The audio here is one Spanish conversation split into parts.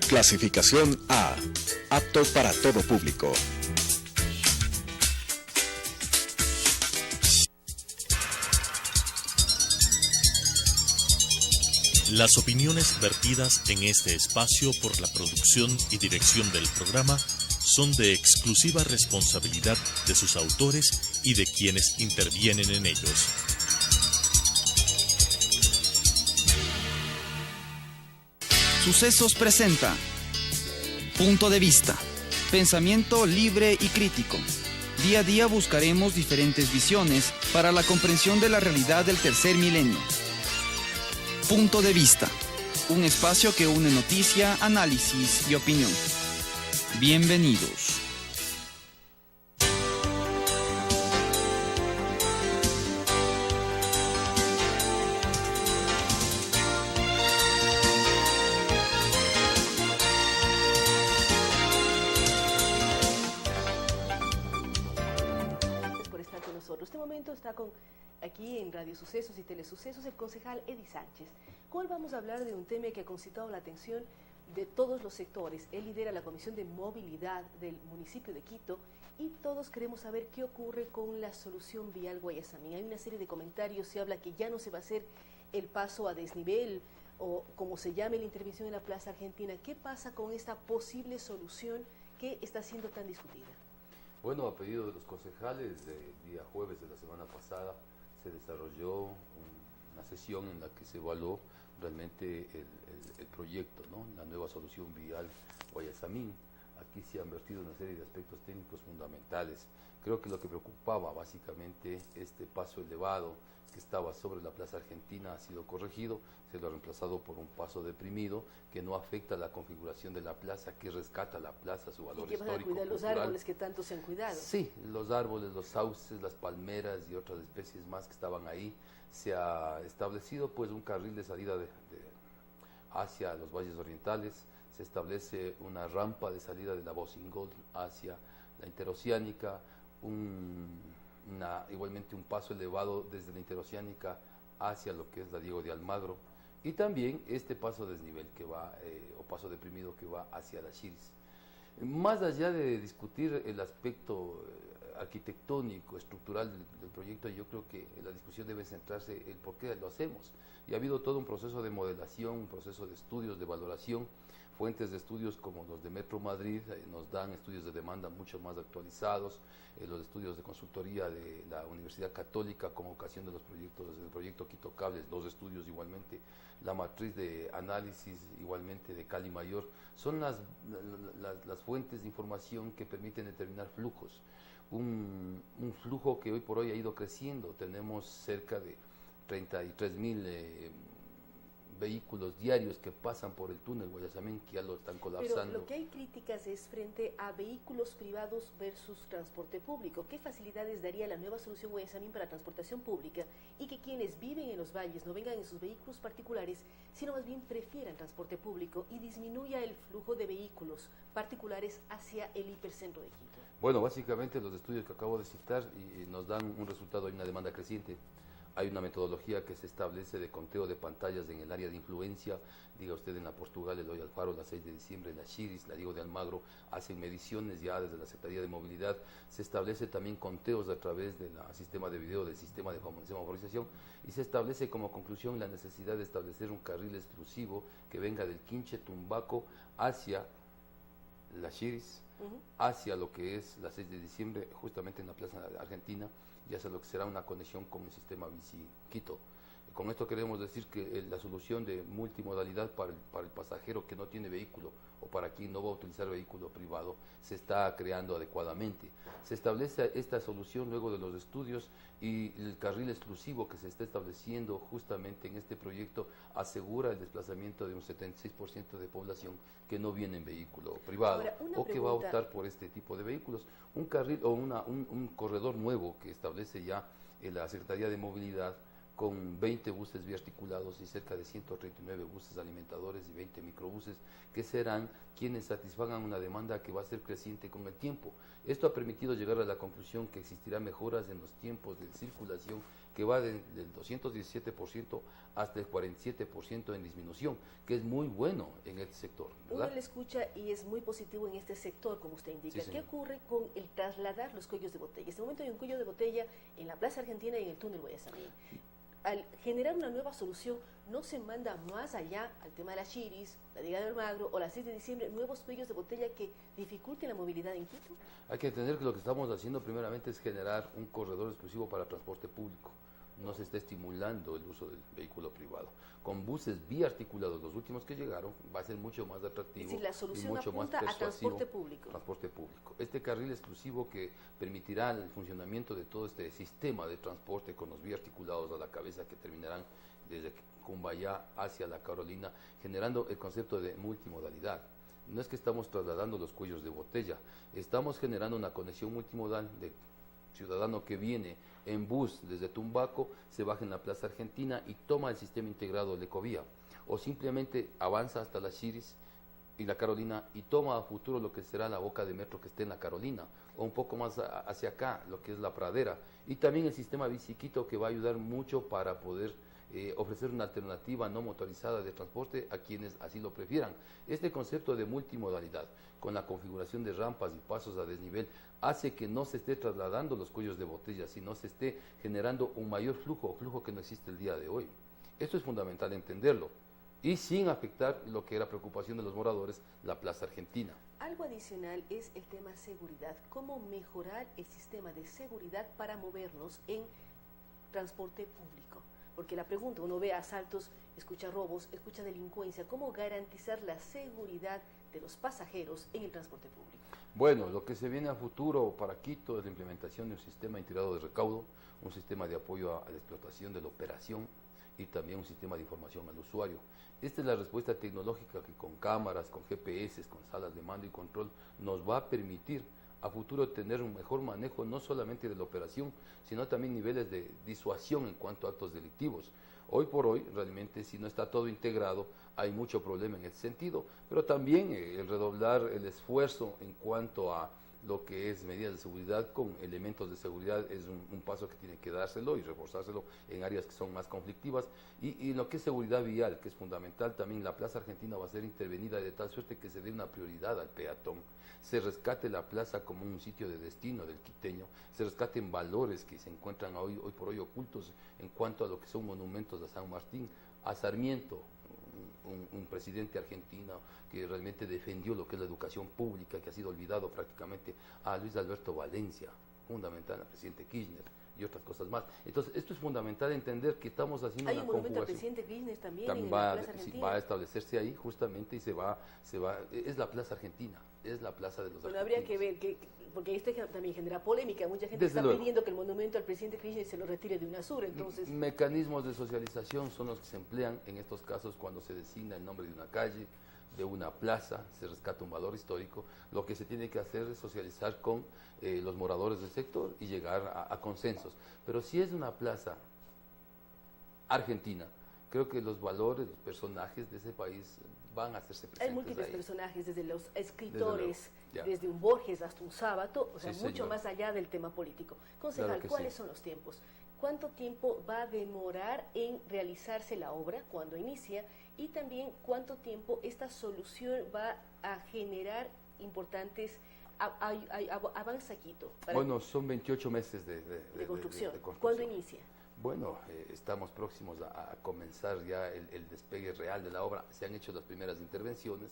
Clasificación A. Apto para todo público. Las opiniones vertidas en este espacio por la producción y dirección del programa son de exclusiva responsabilidad de sus autores y de quienes intervienen en ellos. Sucesos presenta Punto de Vista, pensamiento libre y crítico. Día a día buscaremos diferentes visiones para la comprensión de la realidad del tercer milenio. Punto de Vista, un espacio que une noticia, análisis y opinión. Bienvenidos. Por estar con nosotros. Este momento está aquí en Radio Sucesos y Telesucesos el concejal Eddie Sánchez. Con él vamos a hablar de un tema que ha concitado la atención de todos los sectores. Él lidera la Comisión de Movilidad del municipio de Quito y todos queremos saber qué ocurre con la solución vial Guayasamín. Hay una serie de comentarios, se habla que ya no se va a hacer el paso a desnivel o como se llame la intervención en la Plaza Argentina. ¿Qué pasa con esta posible solución que está siendo tan discutida? Bueno, a pedido de los concejales, el día jueves de la semana pasada se desarrolló una sesión en la que se evaluó realmente el proyecto, ¿no? La nueva solución vial Guayasamín. Aquí se han vertido una serie de aspectos técnicos fundamentales. Creo que lo que preocupaba básicamente este paso elevado que estaba sobre la Plaza Argentina ha sido corregido, se lo ha reemplazado por un paso deprimido que no afecta la configuración de la plaza, que rescata la plaza, su valor histórico. ¿Y que van a cuidar los árboles que tanto se han cuidado? Sí, los árboles, los sauces, las palmeras y otras especies más que estaban ahí. Se ha establecido pues un carril de salida hacia los valles orientales, se establece una rampa de salida de la Bossingol hacia la interoceánica, igualmente un paso elevado desde la interoceánica hacia lo que es la Diego de Almagro, y también este paso desnivel que va, o paso deprimido que va hacia la Chiris. Más allá de discutir el aspecto arquitectónico, estructural del proyecto, yo creo que la discusión debe centrarse en por qué lo hacemos. Y ha habido todo un proceso de modelación, un proceso de estudios, de valoración. Fuentes de estudios como los de Metro Madrid nos dan estudios de demanda mucho más actualizados, los estudios de consultoría de la Universidad Católica como ocasión de los proyectos, del proyecto Quito Cables, los estudios igualmente, la matriz de análisis igualmente de Cali Mayor, son las fuentes de información que permiten determinar flujos. Un flujo que hoy por hoy ha ido creciendo, tenemos cerca de 33.000 vehículos diarios que pasan por el túnel Guayasamín, que ya lo están colapsando. Pero lo que hay críticas es frente a vehículos privados versus transporte público. ¿Qué facilidades daría la nueva solución Guayasamín para transportación pública y que quienes viven en los valles no vengan en sus vehículos particulares, sino más bien prefieran transporte público y disminuya el flujo de vehículos particulares hacia el hipercentro de Quito? Bueno, básicamente los estudios que acabo de citar y nos dan un resultado, hay una demanda creciente. Hay una metodología que se establece de conteo de pantallas en el área de influencia, diga usted en la Portugal, el Hoy Alfaro, la 6 de diciembre, la Chiris, la Diego de Almagro, hacen mediciones ya desde la Secretaría de Movilidad, se establece también conteos a través del sistema de video, del sistema de semaforización, y se establece como conclusión la necesidad de establecer un carril exclusivo que venga del Quinche Tumbaco hacia la Chiris, hacia lo que es la 6 de diciembre, justamente en la Plaza Argentina, y hacia lo que será una conexión con el sistema Bici Quito. Con esto queremos decir que la solución de multimodalidad para el pasajero que no tiene vehículo o para quien no va a utilizar vehículo privado se está creando adecuadamente. Se establece esta solución luego de los estudios y el carril exclusivo que se está estableciendo justamente en este proyecto asegura el desplazamiento de un 76% de población que no viene en vehículo privado. Ahora, o que va a optar por este tipo de vehículos. Un carril o un corredor nuevo que establece ya la Secretaría de Movilidad con 20 buses biarticulados y cerca de 139 buses alimentadores y 20 microbuses que serán quienes satisfagan una demanda que va a ser creciente con el tiempo. Esto ha permitido llegar a la conclusión que existirán mejoras en los tiempos de circulación que va del 217% hasta el 47% en disminución, que es muy bueno en este sector, ¿verdad? Uno le escucha y es muy positivo en este sector, como usted indica. Sí, ¿Qué señor. ocurre con el trasladar los cuellos de botella? En este momento hay un cuello de botella en la Plaza Argentina y en el túnel Guayasamín. Al generar una nueva solución, no se manda más allá al tema de las Chiris, la Liga de Almagro o la 6 de diciembre, nuevos cuellos de botella que dificulten la movilidad en Quito. Hay que entender que lo que estamos haciendo primeramente es generar un corredor exclusivo para transporte público. No se está estimulando el uso del vehículo privado. Con buses biarticulados, los últimos que llegaron, va a ser mucho más atractivo. Es decir, la y solución mucho más apunta a persuasivo. transporte público. Transporte público. Este carril exclusivo que permitirá el funcionamiento de todo este sistema de transporte con los biarticulados a la cabeza que terminarán desde Cumbayá hacia la Carolina, generando el concepto de multimodalidad. No es que estamos trasladando los cuellos de botella, estamos generando una conexión multimodal de ciudadano que viene en bus desde Tumbaco, se baja en la Plaza Argentina y toma el sistema integrado de Ecovía, o simplemente avanza hasta las Chiris y la Carolina y toma a futuro lo que será la boca de metro que esté en la Carolina, o un poco más hacia acá, lo que es la Pradera, y también el sistema Biciquito que va a ayudar mucho para poder ofrecer una alternativa no motorizada de transporte a quienes así lo prefieran. Este concepto de multimodalidad, con la configuración de rampas y pasos a desnivel, hace que no se esté trasladando los cuellos de botella, sino se esté generando un mayor flujo que no existe el día de hoy. Esto es fundamental entenderlo, y sin afectar lo que era preocupación de los moradores, la Plaza Argentina. Algo adicional es el tema seguridad. ¿Cómo mejorar el sistema de seguridad para movernos en transporte público? Porque la pregunta, uno ve asaltos, escucha robos, escucha delincuencia. ¿Cómo garantizar la seguridad de los pasajeros en el transporte público? Bueno, lo que se viene a futuro para Quito es la implementación de un sistema integrado de recaudo, un sistema de apoyo a la explotación de la operación y también un sistema de información al usuario. Esta es la respuesta tecnológica que con cámaras, con GPS, con salas de mando y control nos va a permitir a futuro tener un mejor manejo no solamente de la operación, sino también niveles de disuasión en cuanto a actos delictivos. Hoy por hoy, realmente, si no está todo integrado, hay mucho problema en ese sentido, pero también el redoblar el esfuerzo en cuanto a lo que es medidas de seguridad con elementos de seguridad es un paso que tiene que dárselo y reforzárselo en áreas que son más conflictivas. Y lo que es seguridad vial, que es fundamental, también la Plaza Argentina va a ser intervenida de tal suerte que se dé una prioridad al peatón, se rescate la plaza como un sitio de destino del quiteño, se rescaten valores que se encuentran hoy por hoy ocultos en cuanto a lo que son monumentos de San Martín, a Sarmiento, un presidente argentino que realmente defendió lo que es la educación pública, que ha sido olvidado prácticamente, a Luis Alberto Valencia, fundamental, al presidente Kirchner y otras cosas más. Entonces, esto es fundamental entender que estamos haciendo hay una un monumento al conjugación. presidente Kirchner también También en la Plaza Argentina. va a establecerse ahí justamente y se va, es la Plaza Argentina, es la plaza de los Bueno, argentinos. habría que ver, porque esto también genera polémica. Mucha gente Desde está luego. pidiendo que el monumento al presidente Kirchner se lo retire de UNASUR, entonces... Mecanismos de socialización son los que se emplean en estos casos cuando se designa el nombre de una calle, de una plaza, se rescata un valor histórico. Lo que se tiene que hacer es socializar con los moradores del sector y llegar a consensos. Pero si es una plaza argentina, creo que los valores, los personajes de ese país van a hacerse presentes. Hay múltiples ahí. personajes, desde los escritores, Ya. desde un Borges hasta un Sábato, o sea, Sí, mucho señor. más allá del tema político. Concejal, Claro que ¿cuáles sí. son los tiempos? ¿Cuánto tiempo va a demorar en realizarse la obra cuando inicia? Y también, ¿cuánto tiempo esta solución va a generar importantes avanza Quito? Bueno, son 28 meses de construcción. de construcción. ¿Cuándo inicia? Bueno, estamos próximos a comenzar ya el despegue real de la obra. Se han hecho las primeras intervenciones.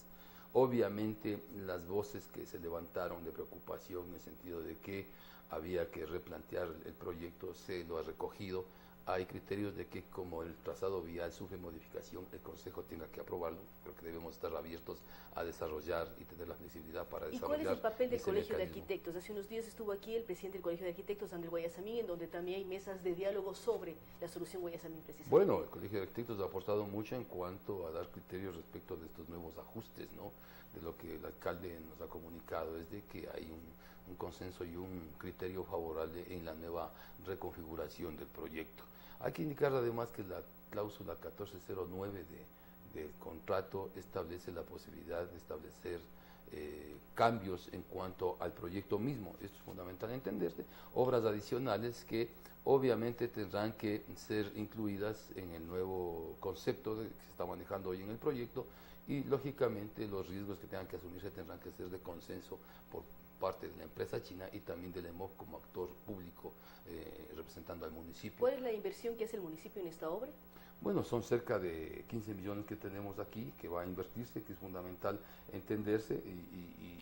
Obviamente las voces que se levantaron de preocupación en el sentido de que había que replantear el proyecto se lo ha recogido. Hay criterios de que como el trazado vial sufre modificación, el Consejo tenga que aprobarlo. Creo que debemos estar abiertos a desarrollar y tener la flexibilidad para ¿Y desarrollar. cuál es el papel del ese Colegio de mecanismo. Arquitectos? Hace unos días estuvo aquí el presidente del Colegio de Arquitectos, Andrés Guayasamín, en donde también hay mesas de diálogo sobre la solución Guayasamín, precisamente. Bueno, el Colegio de Arquitectos ha aportado mucho en cuanto a dar criterios respecto de estos nuevos ajustes, ¿no? De lo que el alcalde nos ha comunicado es de que hay un consenso y un criterio favorable en la nueva reconfiguración del proyecto. Hay que indicar además que la cláusula 1409 del contrato establece la posibilidad de establecer cambios en cuanto al proyecto mismo. Esto es fundamental entenderse. Obras adicionales que obviamente tendrán que ser incluidas en el nuevo concepto que se está manejando hoy en el proyecto, y lógicamente los riesgos que tengan que asumirse tendrán que ser de consenso por parte de la empresa china y también del EMOC como actor público representando al municipio. ¿Cuál es la inversión que hace el municipio en esta obra? Bueno, son cerca de 15 millones que tenemos aquí, que va a invertirse, que es fundamental entenderse.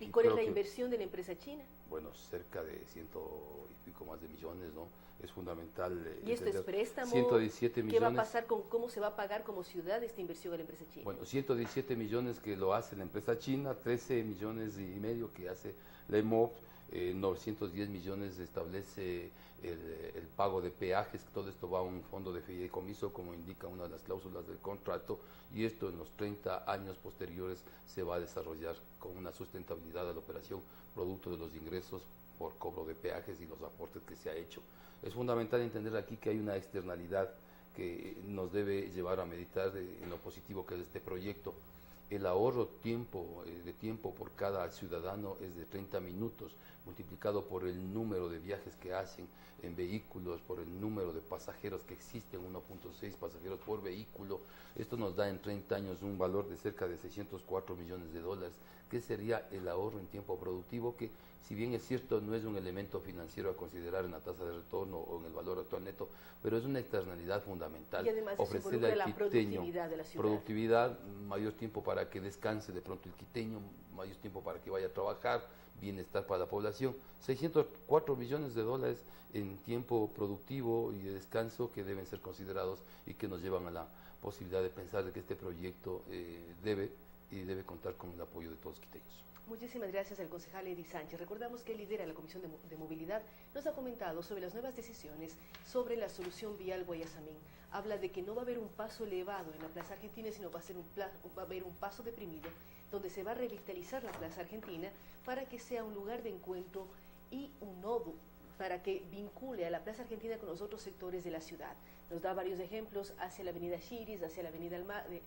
¿Y cuál es la inversión de la empresa china? Bueno, cerca de 100 y pico más de millones, ¿no? Es fundamental. ¿Y esto es préstamo? 117 millones. ¿Qué va a pasar con cómo se va a pagar como ciudad esta inversión a la empresa china? Bueno, 117 millones que lo hace la empresa china, 13 millones y medio que hace la EMOC, 910 millones establece el pago de peajes. Todo esto va a un fondo de fideicomiso, como indica una de las cláusulas del contrato, y esto en los 30 años posteriores se va a desarrollar con una sustentabilidad de la operación, producto de los ingresos por cobro de peajes y los aportes que se ha hecho. Es fundamental entender aquí que hay una externalidad que nos debe llevar a meditar en lo positivo que es este proyecto. El ahorro de tiempo por cada ciudadano es de 30 minutos, multiplicado por el número de viajes que hacen en vehículos, por el número de pasajeros que existen, 1.6 pasajeros por vehículo. Esto nos da en 30 años un valor de cerca de 604 millones de dólares, que sería el ahorro en tiempo productivo, que si bien es cierto no es un elemento financiero a considerar en la tasa de retorno o en el valor actual neto, pero es una externalidad fundamental. Y además ofrecerle la al productividad de la ciudad. Productividad, mayor tiempo para que descanse de pronto el quiteño, mayor tiempo para que vaya a trabajar, bienestar para la población. 604 millones de dólares en tiempo productivo y de descanso que deben ser considerados y que nos llevan a la posibilidad de pensar de que este proyecto debe contar con el apoyo de todos los quiteños. Muchísimas gracias al concejal Eddie Sánchez. Recordamos que él lidera la Comisión de Movilidad. Nos ha comentado sobre las nuevas decisiones sobre la solución vial Guayasamín. Habla de que no va a haber un paso elevado en la Plaza Argentina, sino va a haber un paso deprimido, donde se va a revitalizar la Plaza Argentina para que sea un lugar de encuentro y un nodo para que vincule a la Plaza Argentina con los otros sectores de la ciudad. Nos da varios ejemplos hacia la avenida Chiris, hacia la avenida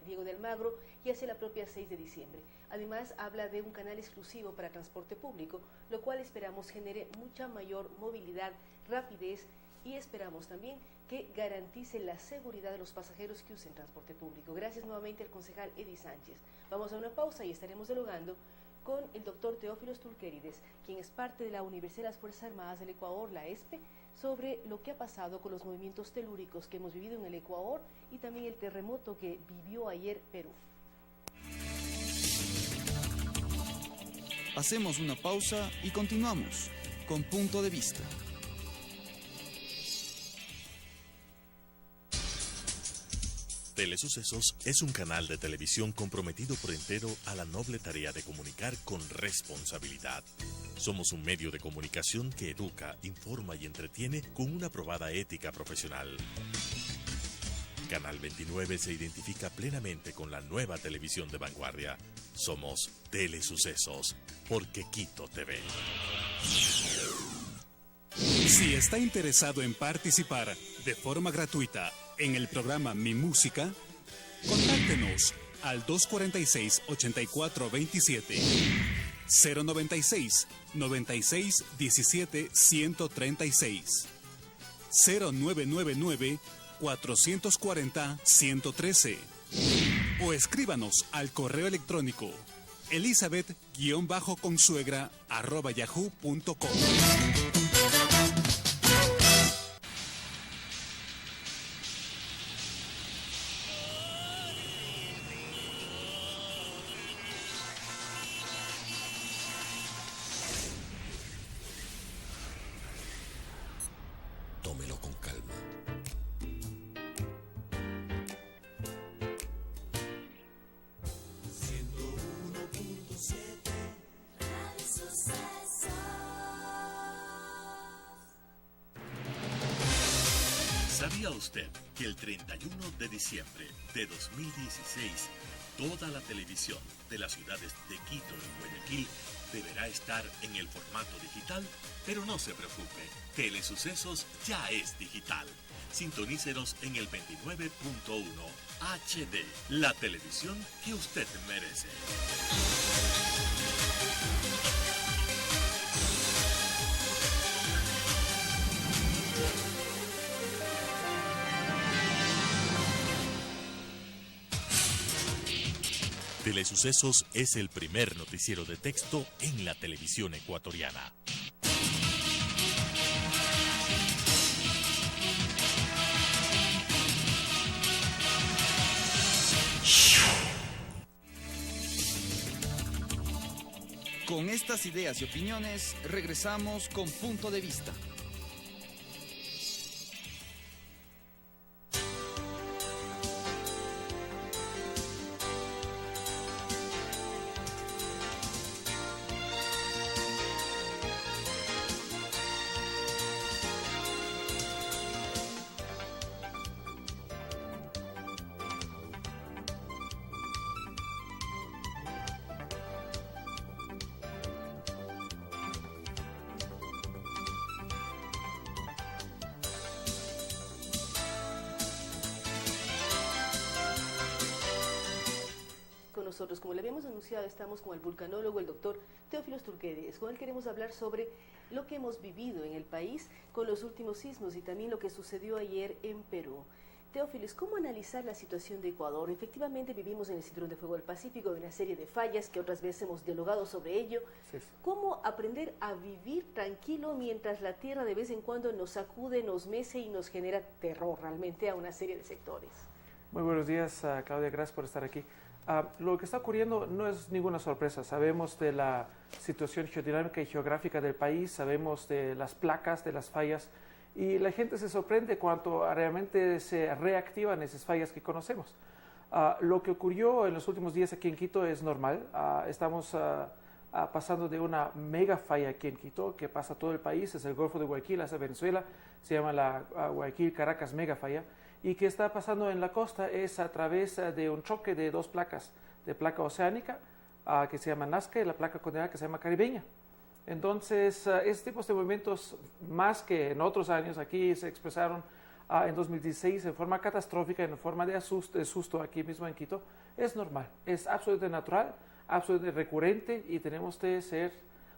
Diego de Almagro y hacia la propia 6 de diciembre. Además, habla de un canal exclusivo para transporte público, lo cual esperamos genere mucha mayor movilidad, rapidez, y esperamos también que garantice la seguridad de los pasajeros que usen transporte público. Gracias nuevamente al concejal Eddie Sánchez. Vamos a una pausa y estaremos dialogando con el doctor Teófilo Stulquerides, quien es parte de la Universidad de las Fuerzas Armadas del Ecuador, la ESPE, sobre lo que ha pasado con los movimientos telúricos que hemos vivido en el Ecuador y también el terremoto que vivió ayer Perú. Hacemos una pausa y continuamos con Punto de Vista. Telesucesos es un canal de televisión comprometido por entero a la noble tarea de comunicar con responsabilidad. Somos un medio de comunicación que educa, informa y entretiene con una probada ética profesional. Canal 29 se identifica plenamente con la nueva televisión de vanguardia. Somos Telesucesos, porque Quito TV. Si está interesado en participar de forma gratuita en el programa Mi Música, contáctenos al 246-8427, 096 96 17 136, 0999 440 113, o escríbanos al correo electrónico elizabeth-consuegra@yahoo.com. Tómelo con calma. ¿Sabía usted que el 31 de diciembre de 2016 Toda la televisión de las ciudades de Quito y Guayaquil deberá estar en el formato digital, pero no se preocupe, Telesucesos ya es digital. Sintonícenos en el 29.1 HD, la televisión que usted merece. Telesucesos es el primer noticiero de texto en la televisión ecuatoriana. Con estas ideas y opiniones, regresamos con Punto de Vista. Nosotros, como le habíamos anunciado, estamos con el vulcanólogo, el doctor Teófilo Turquedes. Con él queremos hablar sobre lo que hemos vivido en el país con los últimos sismos y también lo que sucedió ayer en Perú. Teófilos, ¿cómo analizar la situación de Ecuador? Efectivamente vivimos en el Cinturón de Fuego del Pacífico, de una serie de fallas que otras veces hemos dialogado sobre ello. Sí. ¿Cómo aprender a vivir tranquilo mientras la tierra de vez en cuando nos sacude, nos mece y nos genera terror realmente a una serie de sectores? Muy buenos días, Claudia, gracias por estar aquí. Lo que está ocurriendo no es ninguna sorpresa. Sabemos de la situación geodinámica y geográfica del país, sabemos de las placas, de las fallas, y la gente se sorprende cuando realmente se reactivan esas fallas que conocemos. Lo que ocurrió en los últimos días aquí en Quito es normal. Estamos pasando de una mega falla aquí en Quito, que pasa todo el país, es el Golfo de Guayaquil hacia Venezuela, se llama la Guayaquil-Caracas mega falla, y que está pasando en la costa es a través de un choque de dos placas, de placa oceánica que se llama Nazca y la placa continental que se llama Caribeña. Entonces, estos tipos de movimientos, más que en otros años, aquí se expresaron en 2016 en forma catastrófica, en forma de susto aquí mismo en Quito, es normal, es absolutamente natural, absolutamente recurrente y tenemos que ser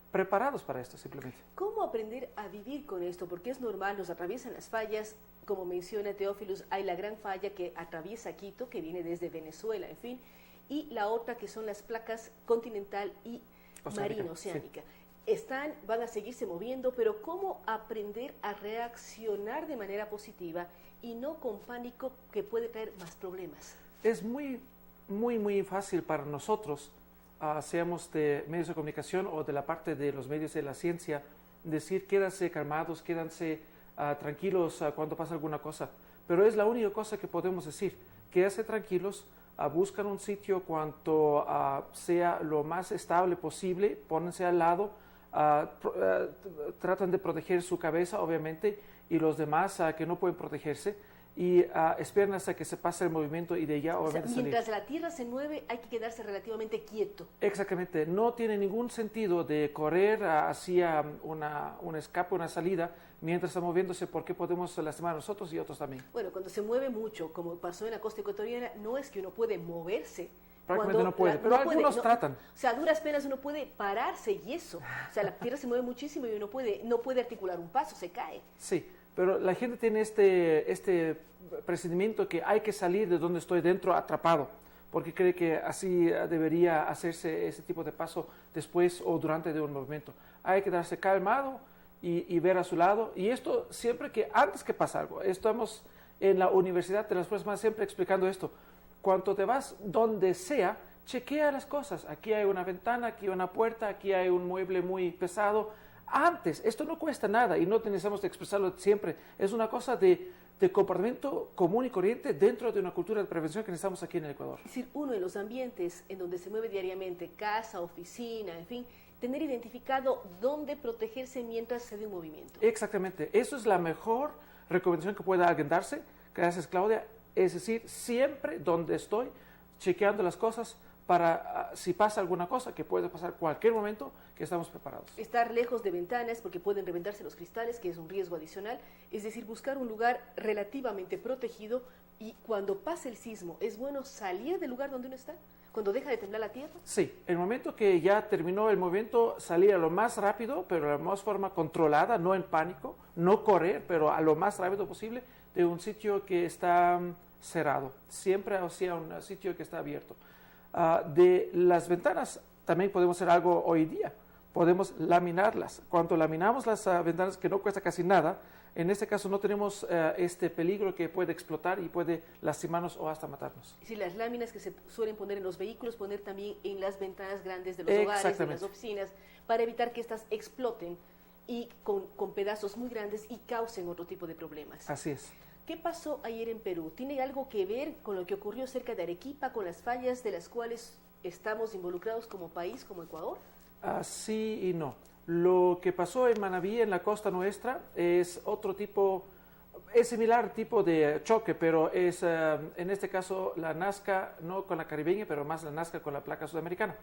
preparados para esto simplemente. ¿Cómo aprender a vivir con esto? Porque es normal, nos atraviesan las fallas, como menciona Teófilos, hay la gran falla que atraviesa Quito, que viene desde Venezuela, en fin, y la otra que son las placas continental y marino-oceánica. Sí. Van a seguirse moviendo, pero ¿cómo aprender a reaccionar de manera positiva y no con pánico que puede traer más problemas? Es muy fácil para nosotros, seamos de medios de comunicación o de la parte de los medios de la ciencia, decir quédense calmados, quédense tranquilos cuando pasa alguna cosa. Pero es la única cosa que podemos decir, quédense tranquilos, buscan un sitio cuanto sea lo más estable posible, pónganse al lado, tratan de proteger su cabeza, obviamente, y los demás que no pueden protegerse, y esperan hasta que se pase el movimiento y de allá obviamente mientras salir. La tierra se mueve hay que quedarse relativamente quieto. Exactamente, no tiene ningún sentido de correr hacia un escape, una salida, mientras está moviéndose, porque podemos lastimar a nosotros y a otros también. Bueno, cuando se mueve mucho, como pasó en la costa ecuatoriana, no es que uno puede moverse. Prácticamente no puede, pero algunos tratan. O sea, a duras penas uno puede pararse y eso. O sea, la tierra se mueve muchísimo y uno no puede articular un paso, se cae. Sí, pero la gente tiene este presentimiento que hay que salir de donde estoy dentro atrapado, porque cree que así debería hacerse ese tipo de paso después o durante de un movimiento. Hay que quedarse calmado y ver a su lado. Y esto siempre antes que pasa algo, estamos en la Universidad de las Fuerzas Armadas siempre explicando esto. Cuando te vas donde sea, chequea las cosas. Aquí hay una ventana, aquí hay una puerta, aquí hay un mueble muy pesado. Antes, esto no cuesta nada y no necesitamos de expresarlo siempre. Es una cosa de comportamiento común y corriente dentro de una cultura de prevención que necesitamos aquí en el Ecuador. Es decir, uno en los ambientes en donde se mueve diariamente, casa, oficina, en fin, tener identificado dónde protegerse mientras se dé un movimiento. Exactamente, eso es la mejor recomendación que pueda alguien darse. Gracias, Claudia. Es decir, siempre donde estoy, chequeando las cosas para si pasa alguna cosa, que puede pasar cualquier momento, que estamos preparados. Estar lejos de ventanas porque pueden reventarse los cristales, que es un riesgo adicional, es decir, buscar un lugar relativamente protegido, y cuando pase el sismo, ¿es bueno salir del lugar donde uno está? ¿Cuando deja de temblar la tierra? Sí, el momento que ya terminó el movimiento, salir a lo más rápido, pero de la más forma controlada, no en pánico, no correr, pero a lo más rápido posible, de un sitio que está cerrado, siempre hacia un sitio que está abierto. De las ventanas también podemos hacer algo hoy día, podemos laminarlas. Cuando laminamos las ventanas, que no cuesta casi nada, en este caso no tenemos este peligro que puede explotar y puede lastimarnos o hasta matarnos. Es decir, las láminas que se suelen poner en los vehículos, poner también en las ventanas grandes de los hogares, de las oficinas, para evitar que estas exploten y con pedazos muy grandes y causen otro tipo de problemas. Así es. ¿Qué pasó ayer en Perú? ¿Tiene algo que ver con lo que ocurrió cerca de Arequipa, con las fallas de las cuales estamos involucrados como país, como Ecuador? Sí y no. Lo que pasó en Manabí, en la costa nuestra, es otro tipo, es similar tipo de choque, pero es en este caso la Nazca, no con la caribeña, pero más la Nazca con la placa sudamericana.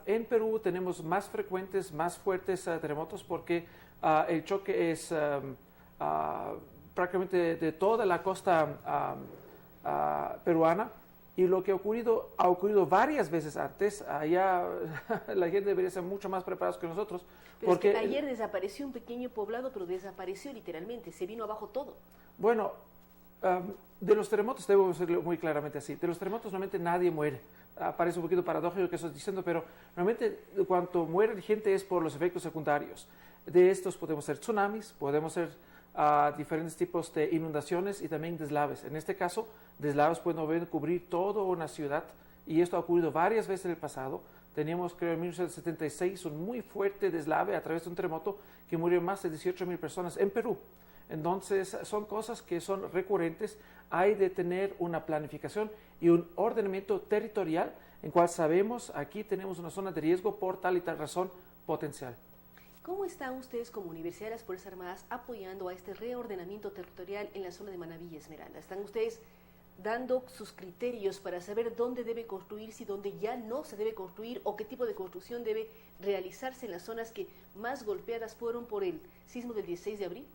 En Perú tenemos más frecuentes, más fuertes terremotos porque el choque es prácticamente de toda la costa peruana, y lo que ha ocurrido varias veces antes. Allá la gente debería ser mucho más preparados que nosotros. Pero porque es que ayer desapareció un pequeño poblado, pero desapareció literalmente, se vino abajo todo. Bueno, de los terremotos, debo decirlo muy claramente así, de los terremotos normalmente nadie muere. Parece un poquito paradójico lo que estoy diciendo, pero normalmente cuando muere gente es por los efectos secundarios. De estos podemos ser tsunamis, podemos ser diferentes tipos de inundaciones y también deslaves. En este caso, deslaves pueden cubrir toda una ciudad, y esto ha ocurrido varias veces en el pasado. Teníamos, creo, en 1976 un muy fuerte deslave a través de un terremoto que murieron más de 18,000 personas en Perú. Entonces, son cosas que son recurrentes. Hay de tener una planificación y un ordenamiento territorial en cual sabemos aquí tenemos una zona de riesgo por tal y tal razón potencial. ¿Cómo están ustedes como Universidad de las Fuerzas Armadas apoyando a este reordenamiento territorial en la zona de Manabí y Esmeralda? ¿Están ustedes dando sus criterios para saber dónde debe construirse y dónde ya no se debe construir, o qué tipo de construcción debe realizarse en las zonas que más golpeadas fueron por el sismo del 16 de abril?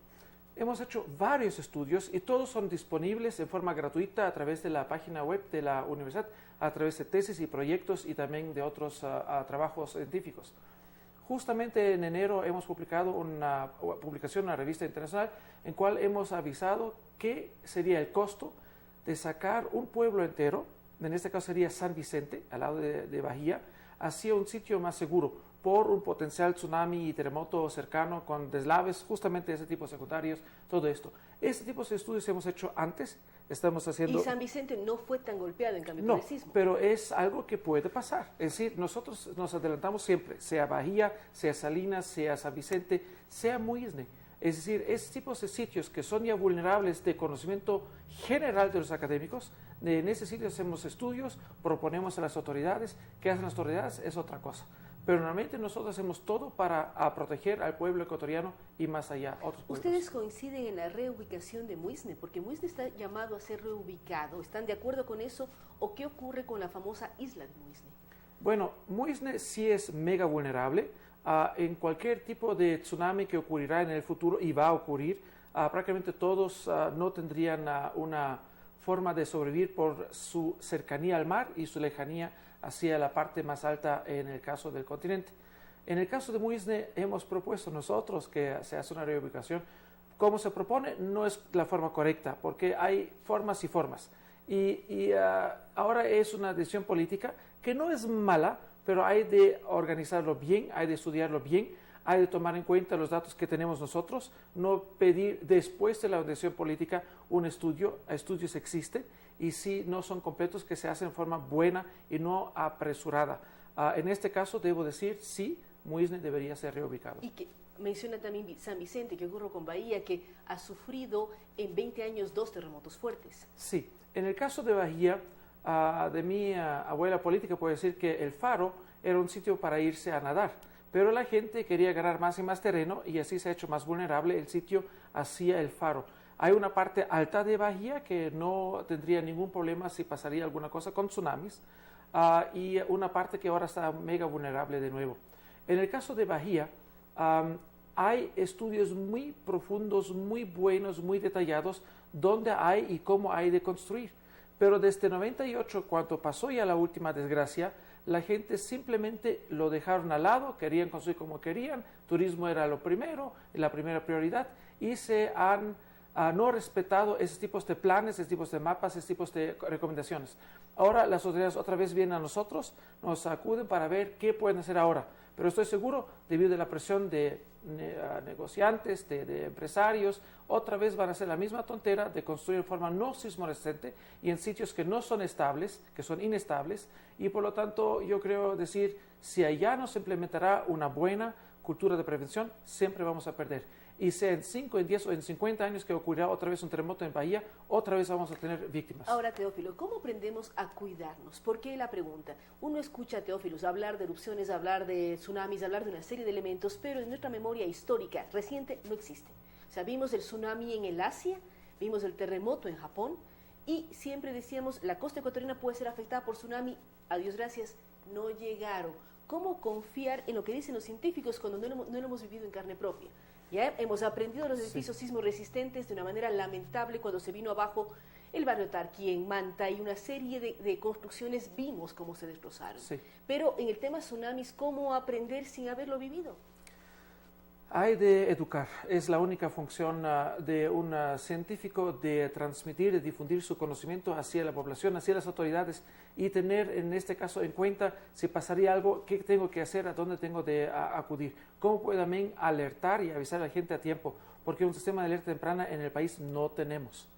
Hemos hecho varios estudios y todos son disponibles en forma gratuita a través de la página web de la universidad, a través de tesis y proyectos y también de otros trabajos científicos. Justamente en enero hemos publicado una publicación en una revista internacional en cual hemos avisado qué sería el costo de sacar un pueblo entero, en este caso sería San Vicente, al lado de Bahía, hacia un sitio más seguro por un potencial tsunami y terremoto cercano con deslaves, justamente ese tipo de secundarios, todo esto. Este tipo de estudios hemos hecho antes, estamos haciendo... Y San Vicente no fue tan golpeado en cambio no, por el sismo. pero es algo que puede pasar. Es decir, nosotros nos adelantamos siempre, sea Bahía, sea Salinas, sea San Vicente, sea Muisne. Es decir, esos tipos de sitios que son ya vulnerables de conocimiento general de los académicos, en ese sitio hacemos estudios, proponemos a las autoridades, ¿qué hacen las autoridades? Es otra cosa. Pero normalmente nosotros hacemos todo para proteger al pueblo ecuatoriano y más allá, otros pueblos. ¿Ustedes coinciden en la reubicación de Muisne? Porque Muisne está llamado a ser reubicado. ¿Están de acuerdo con eso? ¿O qué ocurre con la famosa isla de Muisne? Bueno, Muisne sí es mega vulnerable. En cualquier tipo de tsunami que ocurrirá en el futuro, y va a ocurrir, prácticamente todos no tendrían una forma de sobrevivir por su cercanía al mar y su lejanía hacia la parte más alta en el caso del continente. En el caso de Muisne hemos propuesto nosotros que se hace una reubicación. Como se propone no es la forma correcta, porque hay formas y formas. Y ahora es una decisión política que no es mala, pero hay de organizarlo bien, hay de estudiarlo bien, hay de tomar en cuenta los datos que tenemos nosotros, no pedir después de la decisión política un estudio. Estudios existen y si no son completos, que se hacen de forma buena y no apresurada. En este caso debo decir, sí, Muisne debería ser reubicado. Y que menciona también San Vicente, que ocurre con Bahía, que ha sufrido en 20 años 2 terremotos fuertes. Sí, en el caso de Bahía, de mi abuela política puedo decir que el Faro era un sitio para irse a nadar, pero la gente quería ganar más y más terreno y así se ha hecho más vulnerable el sitio hacia el Faro. Hay una parte alta de Bahía que no tendría ningún problema si pasaría alguna cosa con tsunamis, y una parte que ahora está mega vulnerable de nuevo. En el caso de Bahía, hay estudios muy profundos, muy buenos, muy detallados, dónde hay y cómo hay de construir. Pero desde 98, cuando pasó ya la última desgracia, la gente simplemente lo dejaron al lado, querían construir como querían, turismo era lo primero, la primera prioridad, y se han no respetado esos tipos de planes, esos tipos de mapas, esos tipos de recomendaciones. Ahora las autoridades otra vez vienen a nosotros, nos acuden para ver qué pueden hacer ahora. Pero estoy seguro, debido a la presión de negociantes, de empresarios, otra vez van a hacer la misma tontera de construir de forma no sismoresistente y en sitios que no son estables, que son inestables, y por lo tanto yo creo decir, si allá no se implementará una buena cultura de prevención, siempre vamos a perder. Y sea en 5, en 10 o en 50 años que ocurrirá otra vez un terremoto en Bahía, otra vez vamos a tener víctimas. Ahora, Teófilo, ¿cómo aprendemos a cuidarnos? ¿Por qué la pregunta? Uno escucha a Teófilos hablar de erupciones, hablar de tsunamis, hablar de una serie de elementos, pero en nuestra memoria histórica reciente no existen. O sea, vimos el tsunami en el Asia, vimos el terremoto en Japón, y siempre decíamos, la costa ecuatoriana puede ser afectada por tsunami, a Dios gracias, no llegaron. ¿Cómo confiar en lo que dicen los científicos cuando no lo hemos vivido en carne propia? Ya hemos aprendido los edificios sismo resistentes de una manera lamentable cuando se vino abajo el barrio Tarqui en Manta y una serie de construcciones vimos cómo se destrozaron. Sí. Pero en el tema tsunamis, ¿cómo aprender sin haberlo vivido? Hay de educar, es la única función de un científico, de transmitir, de difundir su conocimiento hacia la población, hacia las autoridades y tener en este caso en cuenta si pasaría algo, qué tengo que hacer, a dónde tengo de acudir, cómo puedo también alertar y avisar a la gente a tiempo, porque un sistema de alerta temprana en el país no tenemos.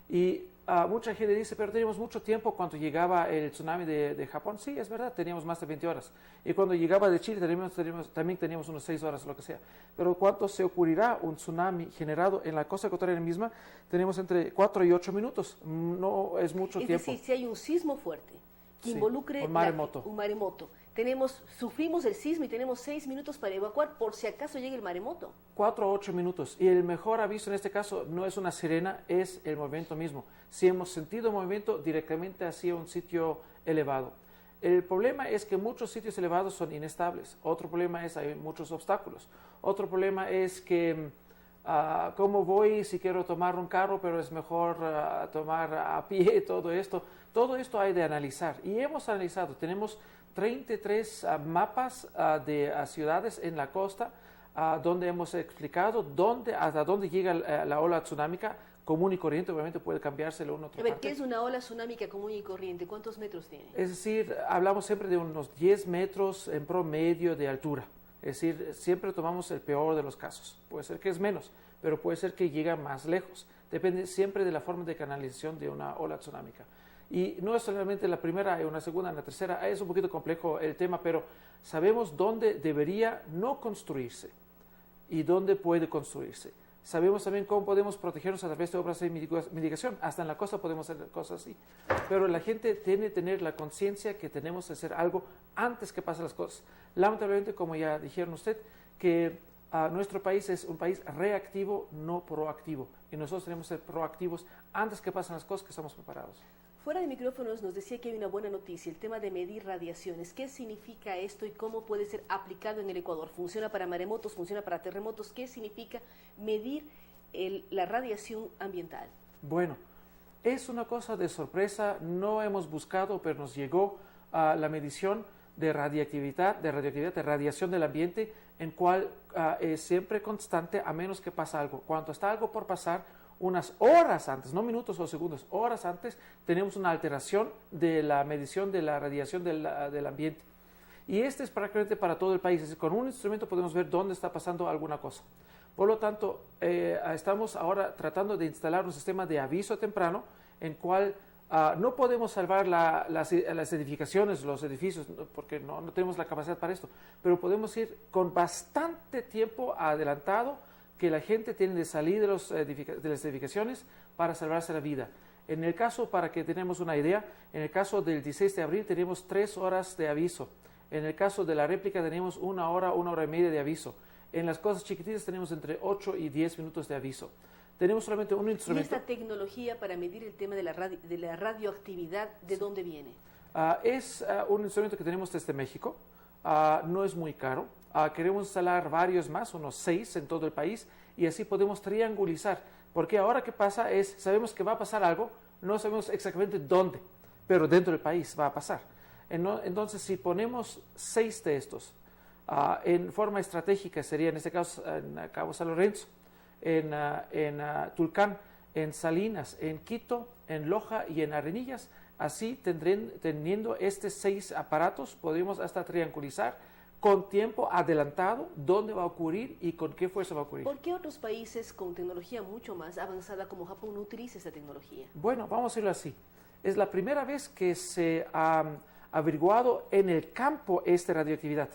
Y mucha gente dice, pero teníamos mucho tiempo cuando llegaba el tsunami de Japón. Sí, es verdad, teníamos más de 20 horas. Y cuando llegaba de Chile también teníamos unos 6 horas, lo que sea. Pero cuando se ocurrirá un tsunami generado en la costa ecuatoriana misma, tenemos entre 4 y 8 minutos. No es mucho tiempo. Es decir, si hay un sismo fuerte que involucre un maremoto. Sufrimos el sismo y tenemos 6 minutos para evacuar por si acaso llega el maremoto. 4 a 8 minutos. Y el mejor aviso en este caso no es una sirena, es el movimiento mismo. Si hemos sentido movimiento directamente hacia un sitio elevado. El problema es que muchos sitios elevados son inestables. Otro problema es que hay muchos obstáculos. Otro problema es que cómo voy si quiero tomar un carro, pero es mejor tomar a pie, todo esto. Todo esto hay de analizar. Y hemos analizado, tenemos 33 mapas de ciudades en la costa donde hemos explicado hasta dónde llega la ola tsunámica común y corriente. Obviamente puede cambiarse de una a otra parte. ¿Qué es una ola tsunámica común y corriente? ¿Cuántos metros tiene? Es decir, hablamos siempre de unos 10 metros en promedio de altura. Es decir, siempre tomamos el peor de los casos. Puede ser que es menos, pero puede ser que llega más lejos. Depende siempre de la forma de canalización de una ola tsunámica. Y no es solamente la primera, una segunda, una tercera, es un poquito complejo el tema, pero sabemos dónde debería no construirse y dónde puede construirse. Sabemos también cómo podemos protegernos a través de obras de mitigación. Hasta en la costa podemos hacer cosas así. Pero la gente tiene que tener la conciencia que tenemos que hacer algo antes que pasen las cosas. Lamentablemente, como ya dijeron usted, que nuestro país es un país reactivo, no proactivo. Y nosotros tenemos que ser proactivos antes que pasen las cosas, que estamos preparados. Fuera de micrófonos nos decía que hay una buena noticia, el tema de medir radiaciones. ¿Qué significa esto y cómo puede ser aplicado en el Ecuador? ¿Funciona para maremotos? ¿Funciona para terremotos? ¿Qué significa medir la radiación ambiental? Bueno, es una cosa de sorpresa, no hemos buscado, pero nos llegó la medición de radiación del ambiente, en cual es siempre constante a menos que pasa algo. Cuando está algo por pasar, unas horas antes, no minutos o segundos, horas antes, tenemos una alteración de la medición de la radiación del ambiente. Y este es prácticamente para todo el país. Es decir, con un instrumento podemos ver dónde está pasando alguna cosa. Por lo tanto, estamos ahora tratando de instalar un sistema de aviso temprano en cual no podemos salvar las edificaciones, los edificios, porque no tenemos la capacidad para esto, pero podemos ir con bastante tiempo adelantado que la gente tiene de salir de las edificaciones para salvarse la vida. En el caso, para que tenemos una idea, en el caso del 16 de abril tenemos 3 horas de aviso. En el caso de la réplica tenemos 1 hora y media de aviso. En las cosas chiquititas tenemos entre 8 y 10 minutos de aviso. tenemos solamente un ¿Y instrumento. esta tecnología para medir el tema de la radioactividad, de dónde viene? Es un instrumento que tenemos desde México, no es muy caro, queremos instalar varios más, unos 6 en todo el país, y así podemos triangulizar, porque ahora que pasa es, sabemos que va a pasar algo, no sabemos exactamente dónde, pero dentro del país va a pasar. Entonces, si ponemos 6 de estos en forma estratégica, sería en este caso en Cabo San Lorenzo, en Tulcán, en Salinas, en Quito, en Loja y en Arenillas, así teniendo estos 6 aparatos, podemos hasta triangulizar con tiempo adelantado dónde va a ocurrir y con qué fuerza va a ocurrir. ¿Por qué otros países con tecnología mucho más avanzada como Japón no utiliza esta tecnología? Bueno, vamos a decirlo así. Es la primera vez que se ha averiguado en el campo esta radioactividad.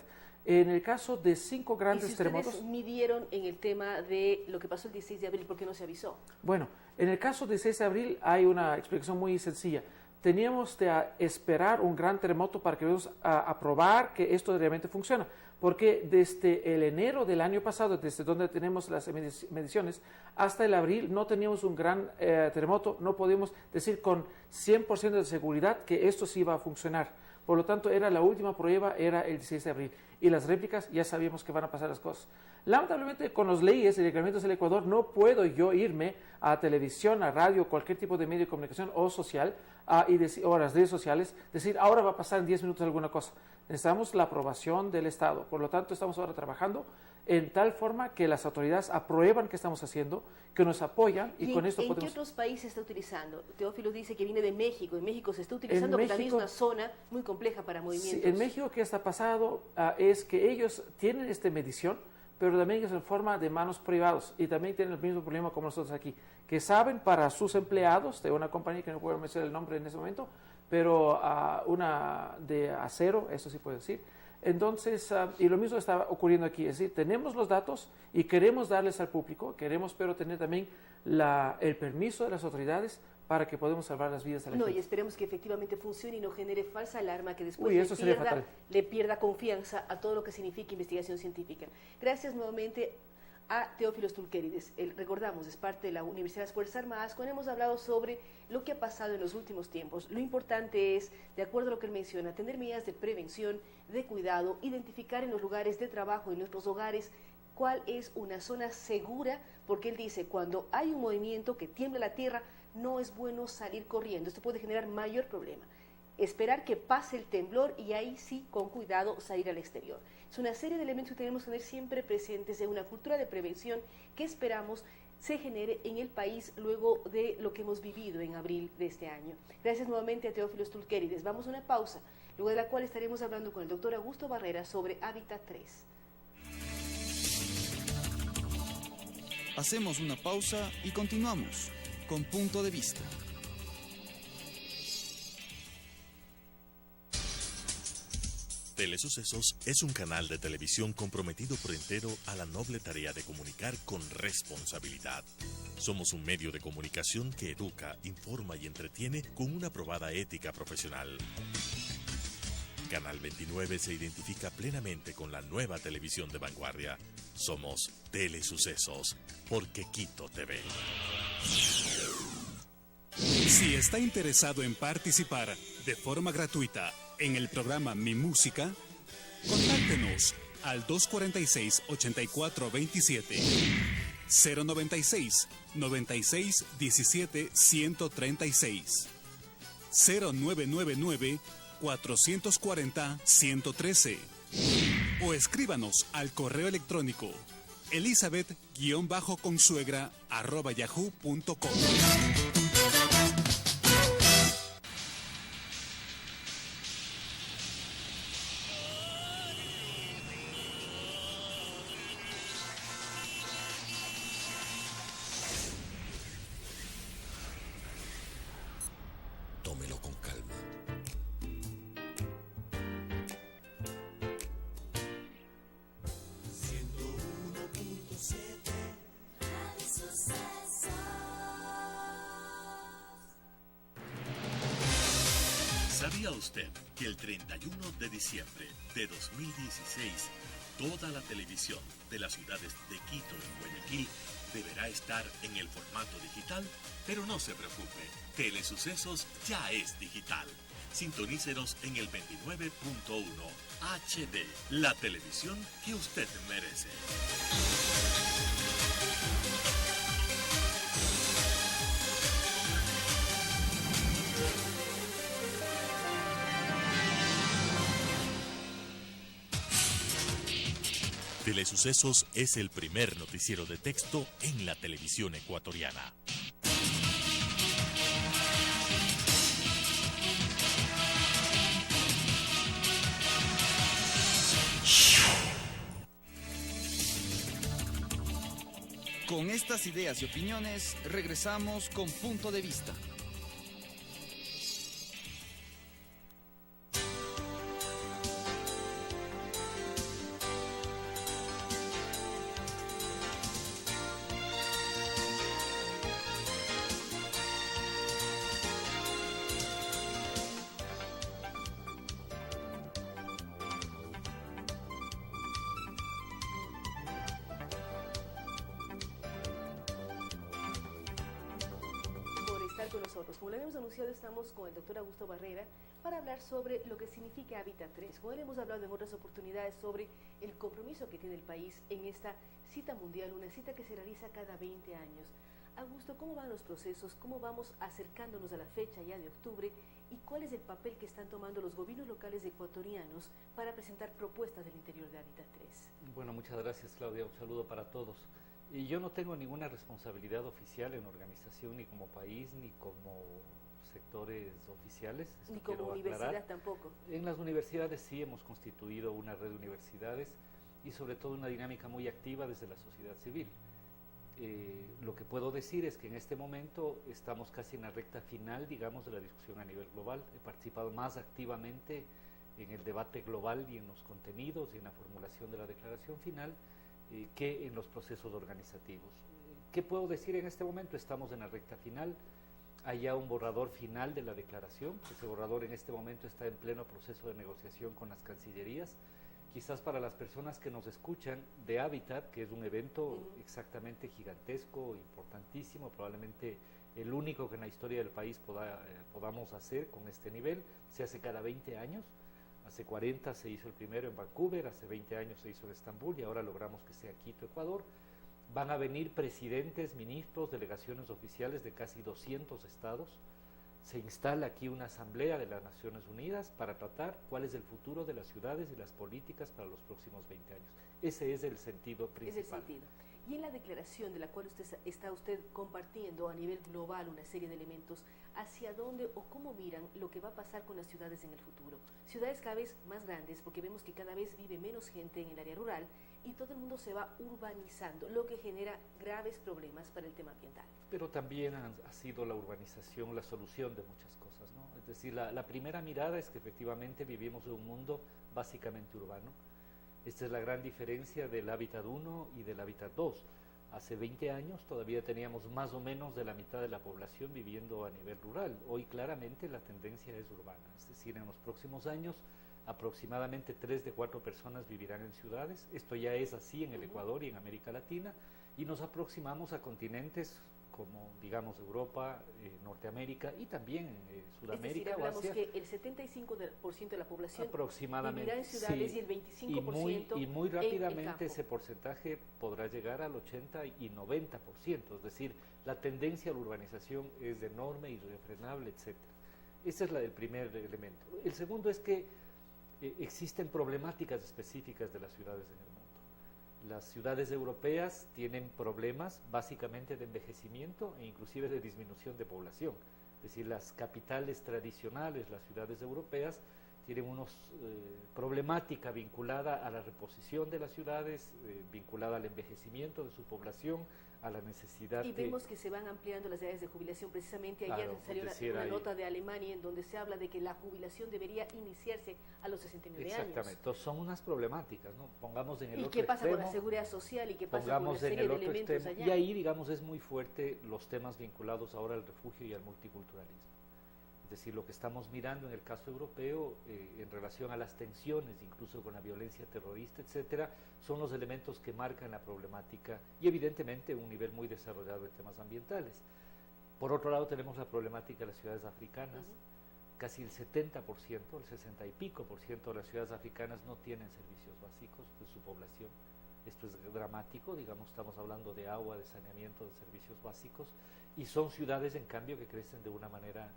En el caso de 5 grandes ¿Y si ustedes terremotos. midieron en el tema de lo que pasó el 16 de abril, por qué no se avisó? Bueno, en el caso del 16 de abril hay una explicación muy sencilla. Teníamos que esperar un gran terremoto para que vamos a probar que esto realmente funciona. Porque desde el enero del año pasado, desde donde tenemos las mediciones, hasta el abril no teníamos un gran terremoto, no podíamos decir con 100% de seguridad que esto sí iba a funcionar. Por lo tanto, era la última prueba, era el 16 de abril. Y las réplicas ya sabíamos que van a pasar las cosas. Lamentablemente, con las leyes y reglamentos del Ecuador, no puedo yo irme a televisión, a radio, cualquier tipo de medio de comunicación o social, o a las redes sociales, decir, ahora va a pasar en 10 minutos alguna cosa. Necesitamos la aprobación del Estado. Por lo tanto, estamos ahora trabajando en tal forma que las autoridades aprueban que estamos haciendo, que nos apoyan y con esto podemos... ¿En qué otros países se está utilizando? Teófilo dice que viene de México. En México se está utilizando, pero también es una zona muy compleja para movimientos. Sí, en México, ¿qué está pasando? Es que ellos tienen esta medición, pero también ellos en forma de manos privados y también tienen el mismo problema como nosotros aquí, que saben para sus empleados de una compañía que no puedo mencionar el nombre en ese momento, pero una de acero, eso sí puedo decir. Entonces, y lo mismo está ocurriendo aquí, es decir, tenemos los datos y queremos darles al público, queremos pero tener también el permiso de las autoridades para que podamos salvar las vidas de la gente. Y esperemos que efectivamente funcione y no genere falsa alarma que después le pierda confianza a todo lo que significa investigación científica. Gracias nuevamente a Teófilo Stulquerides. Recordamos, es parte de la Universidad de las Fuerzas Armadas, cuando hemos hablado sobre lo que ha pasado en los últimos tiempos. Lo importante es, de acuerdo a lo que él menciona, tener medidas de prevención, de cuidado, identificar en los lugares de trabajo, en nuestros hogares, cuál es una zona segura, porque él dice, cuando hay un movimiento que tiembla la tierra, no es bueno salir corriendo. Esto puede generar mayor problema. Esperar que pase el temblor y ahí sí, con cuidado, salir al exterior. Es una serie de elementos que tenemos que tener siempre presentes en una cultura de prevención que esperamos se genere en el país luego de lo que hemos vivido en abril de este año. Gracias nuevamente a Teófilo Stulquerides. Vamos a una pausa, luego de la cual estaremos hablando con el doctor Augusto Barrera sobre Hábitat 3. Hacemos una pausa y continuamos con Punto de Vista. Telesucesos es un canal de televisión comprometido por entero a la noble tarea de comunicar con responsabilidad. Somos un medio de comunicación que educa, informa y entretiene con una probada ética profesional. Canal 29 se identifica plenamente con la nueva televisión de vanguardia. Somos Telesucesos, porque Quito TV. Si está interesado en participar de forma gratuita en el programa Mi Música, contáctenos al 246-8427, 096 96 17 136, 0999 440 113 o escríbanos al correo electrónico elizabeth-consuegra@yahoo.com. Tómelo con calma. ¿Sabía usted que el 31 de diciembre de 2016 Toda la televisión de las ciudades de Quito y Guayaquil deberá estar en el formato digital, pero no se preocupe, Telesucesos ya es digital. Sintonícenos en el 29.1 HD, la televisión que usted merece. Telesucesos es el primer noticiero de texto en la televisión ecuatoriana. Con estas ideas y opiniones, regresamos con Punto de Vista. Con nosotros. Como le habíamos anunciado, estamos con el doctor Augusto Barrera para hablar sobre lo que significa Hábitat 3. Como le hemos hablado en otras oportunidades sobre el compromiso que tiene el país en esta cita mundial, una cita que se realiza cada 20 años. Augusto, ¿cómo van los procesos? ¿Cómo vamos acercándonos a la fecha ya de octubre? ¿Y cuál es el papel que están tomando los gobiernos locales ecuatorianos para presentar propuestas del interior de Hábitat 3? Bueno, muchas gracias, Claudia. Un saludo para todos. Y yo no tengo ninguna responsabilidad oficial en organización, ni como país, ni como sectores oficiales. Ni como universidad tampoco. En las universidades sí hemos constituido una red de universidades y sobre todo una dinámica muy activa desde la sociedad civil. Lo que puedo decir es que en este momento estamos casi en la recta final, digamos, de la discusión a nivel global. He participado más activamente en el debate global y en los contenidos y en la formulación de la declaración final que en los procesos organizativos. ¿Qué puedo decir en este momento? Estamos en la recta final, hay ya un borrador final de la declaración, ese borrador en este momento está en pleno proceso de negociación con las cancillerías. Quizás para las personas que nos escuchan de Hábitat, que es un evento exactamente gigantesco, importantísimo, probablemente el único que en la historia del país podamos hacer con este nivel, se hace cada 20 años. Hace 40 se hizo el primero en Vancouver, hace 20 años se hizo en Estambul y ahora logramos que sea Quito, Ecuador. Van a venir presidentes, ministros, delegaciones oficiales de casi 200 estados. Se instala aquí una asamblea de las Naciones Unidas para tratar cuál es el futuro de las ciudades y las políticas para los próximos 20 años. Ese es el sentido principal. Es el sentido. Y en la declaración de la cual está usted compartiendo a nivel global una serie de elementos, ¿hacia dónde o cómo miran lo que va a pasar con las ciudades en el futuro? Ciudades cada vez más grandes, porque vemos que cada vez vive menos gente en el área rural y todo el mundo se va urbanizando, lo que genera graves problemas para el tema ambiental. Pero también ha sido la urbanización la solución de muchas cosas, ¿no? Es decir, la primera mirada es que efectivamente vivimos en un mundo básicamente urbano. Esta es la gran diferencia del Hábitat 1 y del Hábitat 2. Hace 20 años todavía teníamos más o menos de la mitad de la población viviendo a nivel rural. Hoy claramente la tendencia es urbana. Es decir, en los próximos años aproximadamente 3 de 4 personas vivirán en ciudades. Esto ya es así en el Ecuador y en América Latina. Y nos aproximamos a continentes como, digamos, Europa, Norteamérica y también Sudamérica. Es decir, hablamos que el 75% de la población aproximadamente vivirá en ciudades, sí, y el 25% y muy rápidamente en campo. Ese porcentaje podrá llegar al 80 y 90%. Es decir, la tendencia a la urbanización es enorme, irrefrenable, etc. Ese es el primer elemento. El segundo es que existen problemáticas específicas de las ciudades en el mundo. Las ciudades europeas tienen problemas básicamente de envejecimiento e inclusive de disminución de población. Es decir, las capitales tradicionales, las ciudades europeas, tienen una problemática vinculada a la reposición de las ciudades, vinculada al envejecimiento de su población, a la necesidad y vemos que se van ampliando las edades de jubilación. Precisamente ayer claro, salió una nota de Alemania en donde se habla de que la jubilación debería iniciarse a los 69 años. Exactamente, entonces son unas problemáticas, ¿no? Pongamos en el otro extremo. ¿Y qué pasa extremo, con la seguridad social y qué pasa con una en serie el de otro elementos extremo, allá? y ahí, digamos, es muy fuerte los temas vinculados ahora al refugio y al multiculturalismo. Es decir, lo que estamos mirando en el caso europeo en relación a las tensiones, incluso con la violencia terrorista, etcétera, son los elementos que marcan la problemática y evidentemente un nivel muy desarrollado de temas ambientales. Por otro lado tenemos la problemática de las ciudades africanas. Casi el 70%, el 60 y pico por ciento de las ciudades africanas no tienen servicios básicos de su población. Esto es dramático, digamos, estamos hablando de agua, de saneamiento, de servicios básicos, y son ciudades, en cambio, que crecen de una manera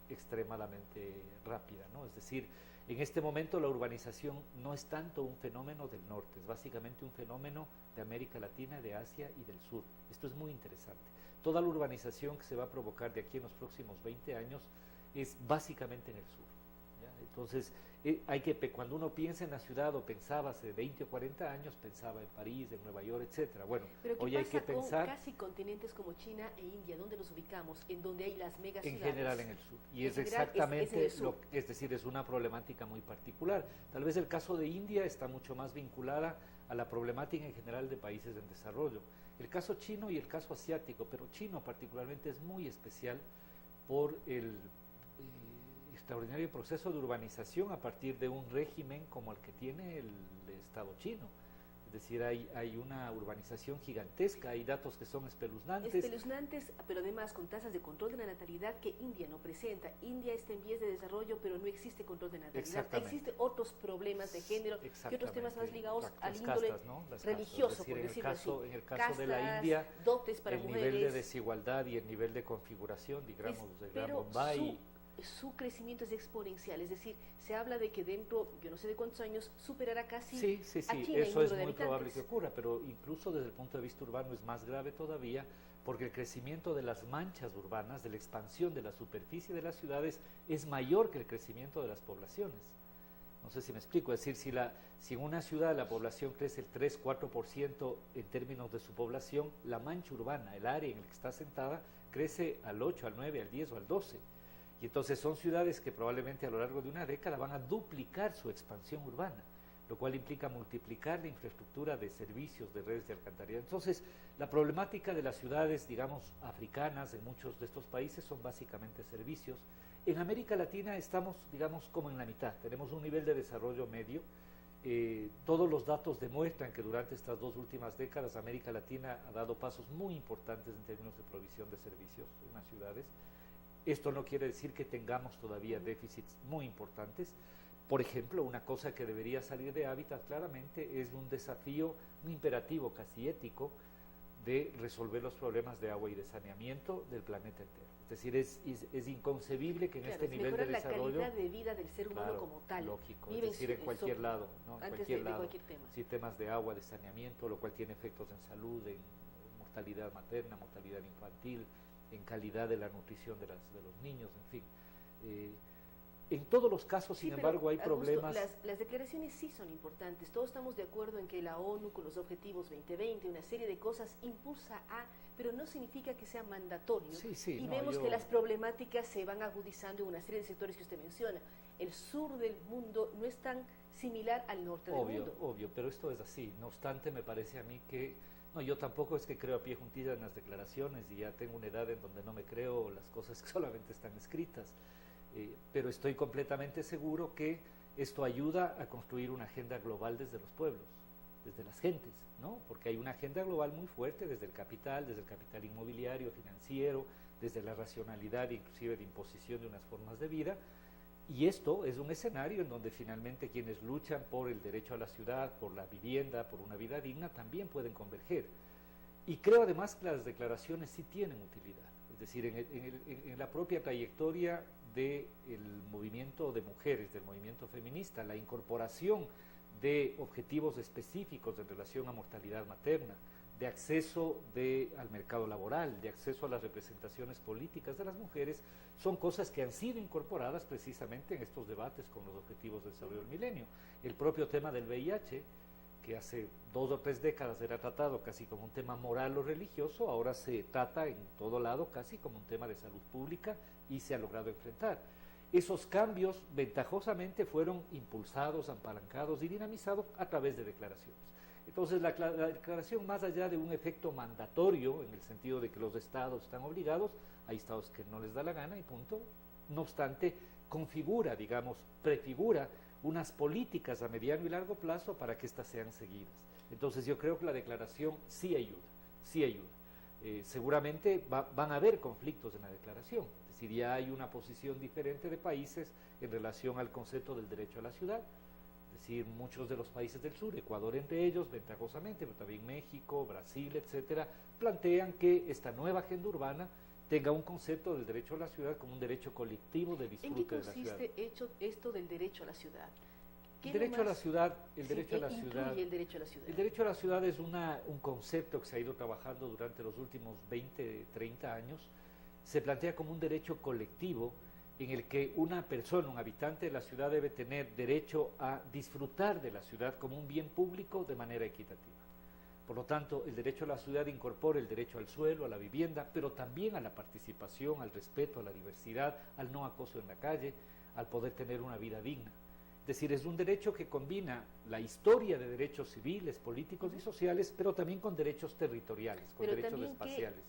extremadamente rápida, ¿no? Es decir, en este momento la urbanización no es tanto un fenómeno del norte, es básicamente un fenómeno de América Latina, de Asia y del sur. Esto es muy interesante. Toda la urbanización que se va a provocar de aquí en los próximos 20 años es básicamente en el sur, ¿ya? Entonces, cuando uno piensa en la ciudad, o pensaba hace 20 o 40 años, pensaba en París, en Nueva York, etcétera. Bueno, hoy hay que pensar con casi continentes como China e India, ¿dónde los ubicamos? En donde hay las megaciudades. En general en el sur. Y es general, exactamente es es decir, es una problemática muy particular. Tal vez el caso de India está mucho más vinculada a la problemática en general de países en desarrollo. El caso chino y el caso asiático, pero chino particularmente es muy especial por el extraordinario proceso de urbanización a partir de un régimen como el que tiene el Estado chino. Es decir, hay una urbanización gigantesca, hay datos que son espeluznantes. Espeluznantes, pero además con tasas de control de la natalidad que India no presenta. India está en vías de desarrollo, pero no existe control de natalidad. Existen otros problemas de género y otros temas más ligados al índole castas, ¿no? religioso, por decirlo así. En el caso Castas, de la India, dotes para el mujeres, nivel de desigualdad y el nivel de configuración, digamos, de Gran Bombay. Su crecimiento es exponencial, es decir, se habla de que dentro, yo no sé de cuántos años, superará casi a China eso en es número de muy probable habitantes. que ocurra, pero incluso desde el punto de vista urbano es más grave todavía, porque el crecimiento de las manchas urbanas, de la expansión de la superficie de las ciudades, es mayor que el crecimiento de las poblaciones. No sé si me explico, es decir, si en una ciudad la población crece el 3-4% en términos de su población, la mancha urbana, el área en el que está sentada, crece al 8, al 9, al 10 o al 12%. Y entonces son ciudades que probablemente a lo largo de una década van a duplicar su expansión urbana, lo cual implica multiplicar la infraestructura de servicios, de redes de alcantarillado. Entonces, la problemática de las ciudades, digamos, africanas en muchos de estos países son básicamente servicios. En América Latina estamos, digamos, como en la mitad, tenemos un nivel de desarrollo medio. Todos los datos demuestran que durante estas 2 últimas décadas América Latina ha dado pasos muy importantes en términos de provisión de servicios en las ciudades. Esto no quiere decir que tengamos todavía déficits muy importantes. Por ejemplo, una cosa que debería salir de Hábitat claramente es un desafío, un imperativo casi ético de resolver los problemas de agua y de saneamiento del planeta entero. Es decir, es inconcebible que en este nivel de desarrollo... la calidad de vida del ser humano como tal. Lógico, es decir, en cualquier lado, ¿no? En Antes cualquier lado, cualquier tema. sí, temas de agua, de saneamiento, lo cual tiene efectos en salud, en mortalidad materna, mortalidad infantil, en calidad de la nutrición de los niños, en fin. En todos los casos, sin embargo, hay problemas. Las declaraciones sí son importantes. Todos estamos de acuerdo en que la ONU, con los objetivos 2020, una serie de cosas, impulsa pero no significa que sea mandatorio. Y vemos que las problemáticas se van agudizando en una serie de sectores que usted menciona. El sur del mundo no es tan similar al norte del mundo. Obvio, pero esto es así. No obstante, me parece a mí que no, yo tampoco es que creo a pie juntilla en las declaraciones y ya tengo una edad en donde no me creo las cosas que solamente están escritas, pero estoy completamente seguro que esto ayuda a construir una agenda global desde los pueblos, desde las gentes, ¿no? Porque hay una agenda global muy fuerte desde el capital inmobiliario, financiero, desde la racionalidad, inclusive de imposición de unas formas de vida. Y esto es un escenario en donde finalmente quienes luchan por el derecho a la ciudad, por la vivienda, por una vida digna, también pueden converger. Y creo además que las declaraciones sí tienen utilidad. Es decir, en la propia trayectoria del movimiento de mujeres, del movimiento feminista, la incorporación de objetivos específicos en relación a mortalidad materna, de acceso al mercado laboral, de acceso a las representaciones políticas de las mujeres, son cosas que han sido incorporadas precisamente en estos debates con los objetivos de desarrollo del milenio. El propio tema del VIH, que hace 2 o 3 décadas era tratado casi como un tema moral o religioso, ahora se trata en todo lado casi como un tema de salud pública y se ha logrado enfrentar. Esos cambios ventajosamente fueron impulsados, apalancados y dinamizados a través de declaraciones. Entonces la declaración, más allá de un efecto mandatorio, en el sentido de que los estados están obligados, hay estados que no les da la gana y punto, No obstante, configura, digamos, prefigura unas políticas a mediano y largo plazo para que éstas sean seguidas. Entonces yo creo que la declaración sí ayuda, sí ayuda. Seguramente van a haber conflictos en la declaración, es decir, ya hay una posición diferente de países en relación al concepto del derecho a la ciudad, es decir, muchos de los países del sur, Ecuador entre ellos, ventajosamente, pero también México, Brasil, etcétera, plantean que esta nueva agenda urbana tenga un concepto del derecho a la ciudad como un derecho colectivo de disfrute de la ciudad. ¿En qué consiste esto del derecho a la ciudad? El derecho a la ciudad, el Sí, derecho a la ¿qué ciudad. incluye el derecho a la ciudad? El derecho a la ciudad es un concepto que se ha ido trabajando durante los últimos 20, 30 años. Se plantea como un derecho colectivo en el que una persona, un habitante de la ciudad debe tener derecho a disfrutar de la ciudad como un bien público de manera equitativa. Por lo tanto, el derecho a la ciudad incorpora el derecho al suelo, a la vivienda, pero también a la participación, al respeto, a la diversidad, al no acoso en la calle, al poder tener una vida digna. Es decir, es un derecho que combina la historia de derechos civiles, políticos y sociales, pero también con derechos territoriales, con Pero derechos también, espaciales.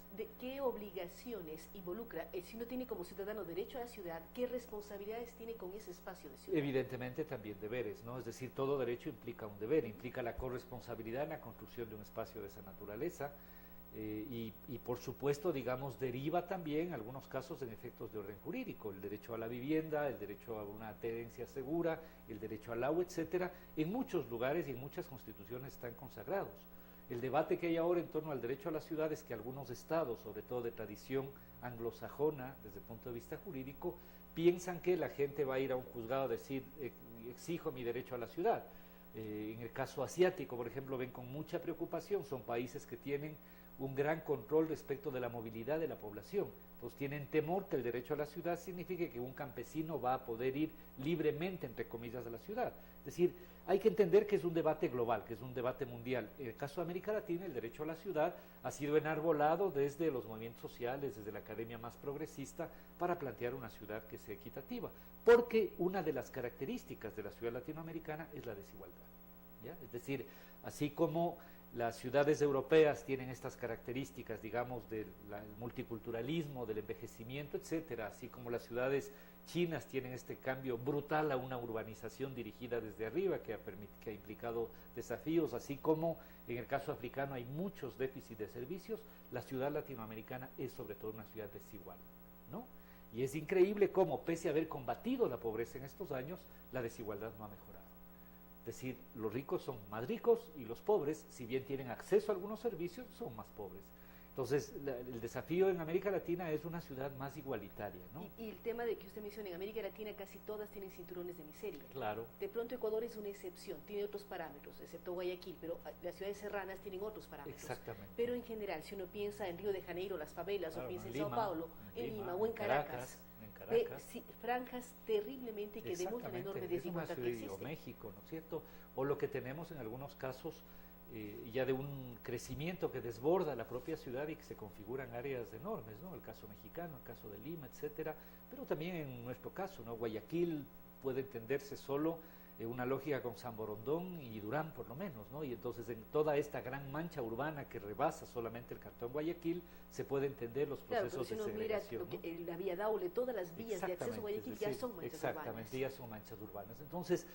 ¿qué obligaciones involucra? Si uno tiene como ciudadano derecho a la ciudad, ¿qué responsabilidades tiene con ese espacio de ciudad? Evidentemente también deberes, ¿no? Es decir, todo derecho implica un deber, implica la corresponsabilidad en la construcción de un espacio de esa naturaleza, y por supuesto, digamos, deriva también en algunos casos en efectos de orden jurídico, el derecho a la vivienda, el derecho a una tenencia segura, el derecho al agua, etcétera. En muchos lugares y en muchas constituciones están consagrados. El debate que hay ahora en torno al derecho a la ciudad es que algunos estados, sobre todo de tradición anglosajona desde el punto de vista jurídico, piensan que la gente va a ir a un juzgado a decir exijo mi derecho a la ciudad. En el caso asiático, por ejemplo, ven con mucha preocupación, son países que tienen un gran control respecto de la movilidad de la población. Entonces tienen temor que el derecho a la ciudad signifique que un campesino va a poder ir libremente, entre comillas, a la ciudad. Es decir, hay que entender que es un debate global, que es un debate mundial. En el caso de América Latina, el derecho a la ciudad ha sido enarbolado desde los movimientos sociales, desde la academia más progresista, para plantear una ciudad que sea equitativa. Porque una de las características de la ciudad latinoamericana es la desigualdad, ¿ya? Es decir, así como las ciudades europeas tienen estas características, digamos, del multiculturalismo, del envejecimiento, etcétera, así como las ciudades chinas tienen este cambio brutal a una urbanización dirigida desde arriba que ha implicado desafíos, así como en el caso africano hay muchos déficits de servicios, la ciudad latinoamericana es sobre todo una ciudad desigual, ¿no? Y es increíble cómo, pese a haber combatido la pobreza en estos años, la desigualdad no ha mejorado. Es decir, los ricos son más ricos y los pobres, si bien tienen acceso a algunos servicios, son más pobres. Entonces, el desafío en América Latina es una ciudad más igualitaria, ¿no? Y el tema de que usted menciona, en América Latina casi todas tienen cinturones de miseria. Claro. De pronto Ecuador es una excepción, tiene otros parámetros, excepto Guayaquil, pero las ciudades serranas tienen otros parámetros. Exactamente. Pero en general, si uno piensa en Río de Janeiro, las favelas, Claro, o piensa en Lima, Sao Paulo, en Lima o en Caracas, ve franjas terriblemente que demuestran enorme desigualdad que existe. O México, ¿no es cierto? O lo que tenemos en algunos casos ya de un crecimiento que desborda la propia ciudad y que se configuran áreas enormes, ¿no? El caso mexicano, el caso de Lima, etcétera, pero también en nuestro caso, ¿no? Guayaquil puede entenderse solo una lógica con San Borondón y Durán por lo menos, ¿no? Y entonces en toda esta gran mancha urbana que rebasa solamente el cantón Guayaquil se puede entender los procesos de segregación. Mira, ¿no? La vía Daule, todas las vías de acceso a Guayaquil ya son manchas urbanas. Exactamente, ya son manchas urbanas. Entonces,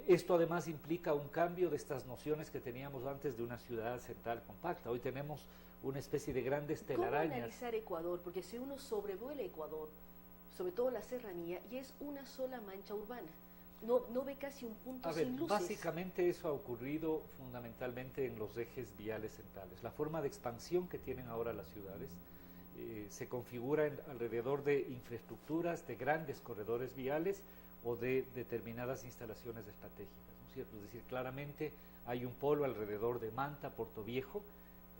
esto además implica un cambio de estas nociones que teníamos antes de una ciudad central compacta. Hoy tenemos una especie de grandes telarañas. ¿Cómo analizar Ecuador? Porque si uno sobrevuela Ecuador, sobre todo la serranía, y es una sola mancha urbana. No ve casi un punto sin luces. Básicamente eso ha ocurrido fundamentalmente en los ejes viales centrales. La forma de expansión que tienen ahora las ciudades se configura alrededor de infraestructuras, de grandes corredores viales o de determinadas instalaciones estratégicas, ¿no es cierto? Es decir, claramente hay un polo alrededor de Manta, Puerto Viejo,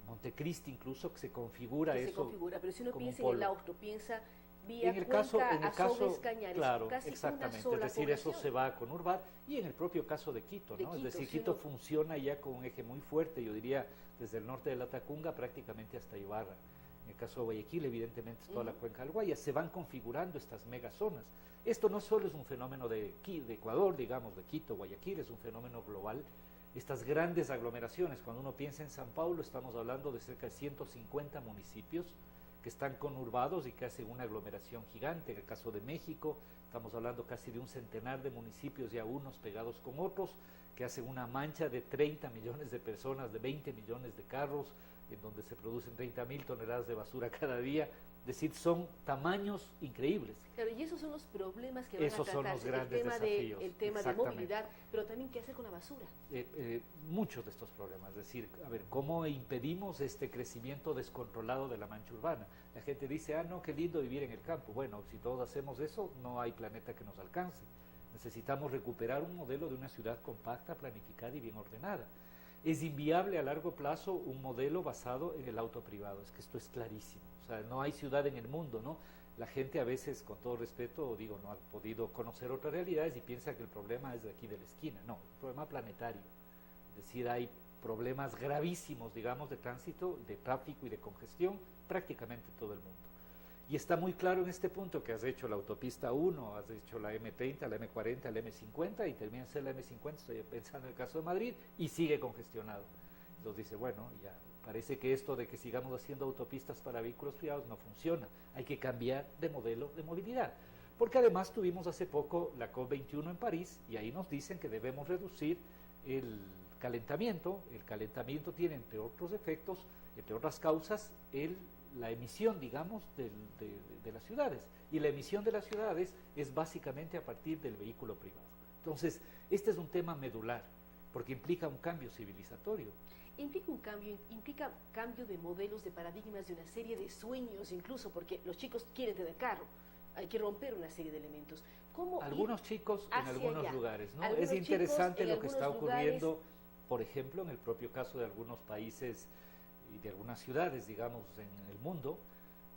Montecristi incluso, que se configura que eso. Se configura, pero si uno piensa en el Austro, piensa vía en el caso, Cañares, claro, casi exactamente, una sola es decir, población. eso se va a conurbar, y en el propio caso de Quito, ¿no? Es decir, Quito funciona ya con un eje muy fuerte, yo diría, desde el norte de la Tacunga prácticamente hasta Ibarra. En el caso de Guayaquil, evidentemente, es toda la cuenca del Guaya, se van configurando estas megazonas. Esto no solo es un fenómeno de Ecuador, digamos, de Quito, Guayaquil, es un fenómeno global. Estas grandes aglomeraciones, cuando uno piensa en San Paulo, estamos hablando de cerca de 150 municipios que están conurbados y que hacen una aglomeración gigante. En el caso de México, estamos hablando casi de un centenar de municipios, ya unos pegados con otros, que hacen una mancha de 30 millones de personas, de 20 millones de carros, en donde se producen 30.000 toneladas de basura cada día. Es decir, son tamaños increíbles. Claro, y esos son los problemas que van Esos a son tratarse, los grandes desafíos. el tema de movilidad, pero también qué hacer con la basura. Muchos de estos problemas, es decir, a ver, ¿cómo impedimos este crecimiento descontrolado de la mancha urbana? La gente dice, ah, no, qué lindo vivir en el campo. Bueno, si todos hacemos eso, no hay planeta que nos alcance. Necesitamos recuperar un modelo de una ciudad compacta, planificada y bien ordenada. Es inviable a largo plazo un modelo basado en el auto privado, es que esto es clarísimo. O sea, no hay ciudad en el mundo, ¿no? La gente a veces, con todo respeto, digo, no ha podido conocer otras realidades y piensa que el problema es de aquí de la esquina. No, el problema planetario. Es decir, hay problemas gravísimos, digamos, de tránsito, de tráfico y de congestión prácticamente en todo el mundo. Y está muy claro en este punto que has hecho la autopista 1, has hecho la M30, la M40, la M50 y termina de ser la M50, estoy pensando en el caso de Madrid, y sigue congestionado. Entonces dice, bueno, ya parece que esto de que sigamos haciendo autopistas para vehículos privados no funciona, hay que cambiar de modelo de movilidad. Porque además tuvimos hace poco la COP21 en París y ahí nos dicen que debemos reducir el calentamiento tiene entre otros efectos, entre otras causas, la emisión, digamos, de las ciudades. Y la emisión de las ciudades es básicamente a partir del vehículo privado. Entonces, este es un tema medular, porque implica un cambio civilizatorio. Implica cambio de modelos, de paradigmas, de una serie de sueños incluso, porque los chicos quieren tener carro. Hay que romper una serie de elementos. ¿Cómo algunos chicos en algunos allá? lugares, ¿no? Algunos Es interesante lo que está ocurriendo, lugares, por ejemplo, en el propio caso de algunos países y de algunas ciudades, digamos, en el mundo,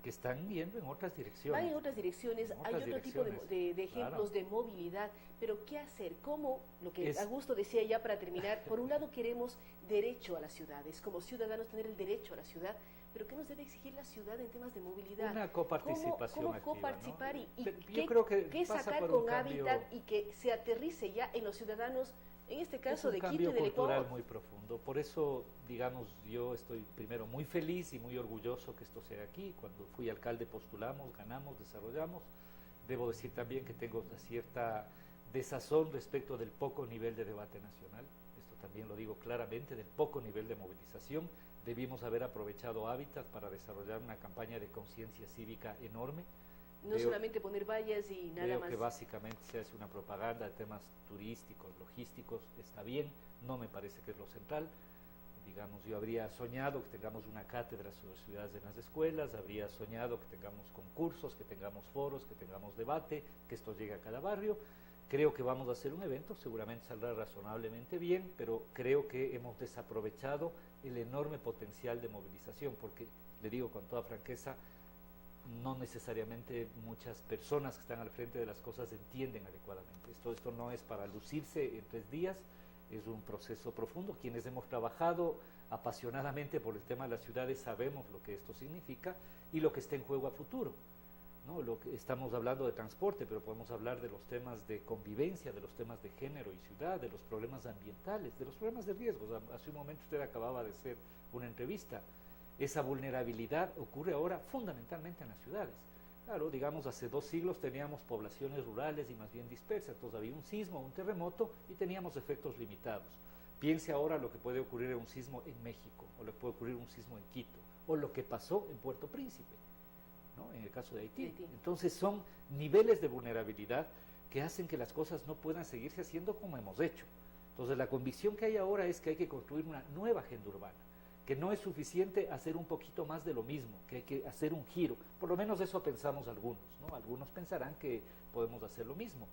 que están yendo en otras direcciones. Van en otras direcciones, hay otro tipo de ejemplos de movilidad, pero ¿qué hacer? ¿Cómo? Lo que Augusto decía ya para terminar, por un lado queremos derecho a las ciudades, como ciudadanos tener el derecho a la ciudad, pero ¿qué nos debe exigir la ciudad en temas de movilidad? Una coparticipación ¿Cómo activa, coparticipar, ¿no? y creo que qué sacar con hábitat y que se aterrice ya en los ciudadanos, en este caso de Quito y del Ecuador? Es un cambio cultural muy profundo. Por eso, digamos, yo estoy primero muy feliz y muy orgulloso que esto sea aquí. Cuando fui alcalde postulamos, ganamos, desarrollamos. Debo decir también que tengo una cierta desazón respecto del poco nivel de debate nacional. Esto también lo digo claramente, del poco nivel de movilización. Debimos haber aprovechado Hábitat para desarrollar una campaña de conciencia cívica enorme. No solamente poner vallas y nada más. Que básicamente se hace una propaganda de temas turísticos, logísticos, está bien, no me parece que es lo central. Digamos, yo habría soñado que tengamos una cátedra sobre ciudades en las escuelas, habría soñado que tengamos concursos, que tengamos foros, que tengamos debate, que esto llegue a cada barrio. Creo que vamos a hacer un evento, seguramente saldrá razonablemente bien, pero creo que hemos desaprovechado el enorme potencial de movilización, porque, le digo con toda franqueza, no necesariamente muchas personas que están al frente de las cosas entienden adecuadamente. Esto no es para lucirse en 3 días, es un proceso profundo. Quienes hemos trabajado apasionadamente por el tema de las ciudades sabemos lo que esto significa y lo que está en juego a futuro, ¿no? Estamos hablando de transporte, pero podemos hablar de los temas de convivencia, de los temas de género y ciudad, de los problemas ambientales, de los problemas de riesgos. Hace un momento usted acababa de hacer una entrevista. Esa vulnerabilidad ocurre ahora fundamentalmente en las ciudades. Claro, digamos, hace 2 siglos teníamos poblaciones rurales y más bien dispersas, entonces había un sismo, un terremoto y teníamos efectos limitados. Piense ahora lo que puede ocurrir en un sismo en México, o lo que puede ocurrir en un sismo en Quito, o lo que pasó en Puerto Príncipe, ¿no? En el caso de Haití. Entonces son niveles de vulnerabilidad que hacen que las cosas no puedan seguirse haciendo como hemos hecho. Entonces la convicción que hay ahora es que hay que construir una nueva agenda urbana, que no es suficiente hacer un poquito más de lo mismo, que hay que hacer un giro. Por lo menos eso pensamos algunos, ¿no? Algunos pensarán que podemos hacer lo mismo.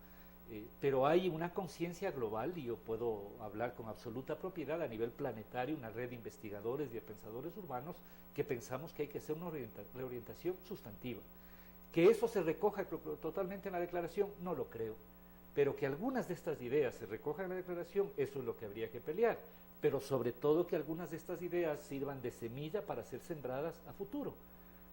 Pero hay una conciencia global, y yo puedo hablar con absoluta propiedad a nivel planetario, una red de investigadores y de pensadores urbanos, que pensamos que hay que hacer una reorientación sustantiva. Que eso se recoja totalmente en la declaración, no lo creo. Pero que algunas de estas ideas se recojan en la declaración, eso es lo que habría que pelear. Pero sobre todo que algunas de estas ideas sirvan de semilla para ser sembradas a futuro,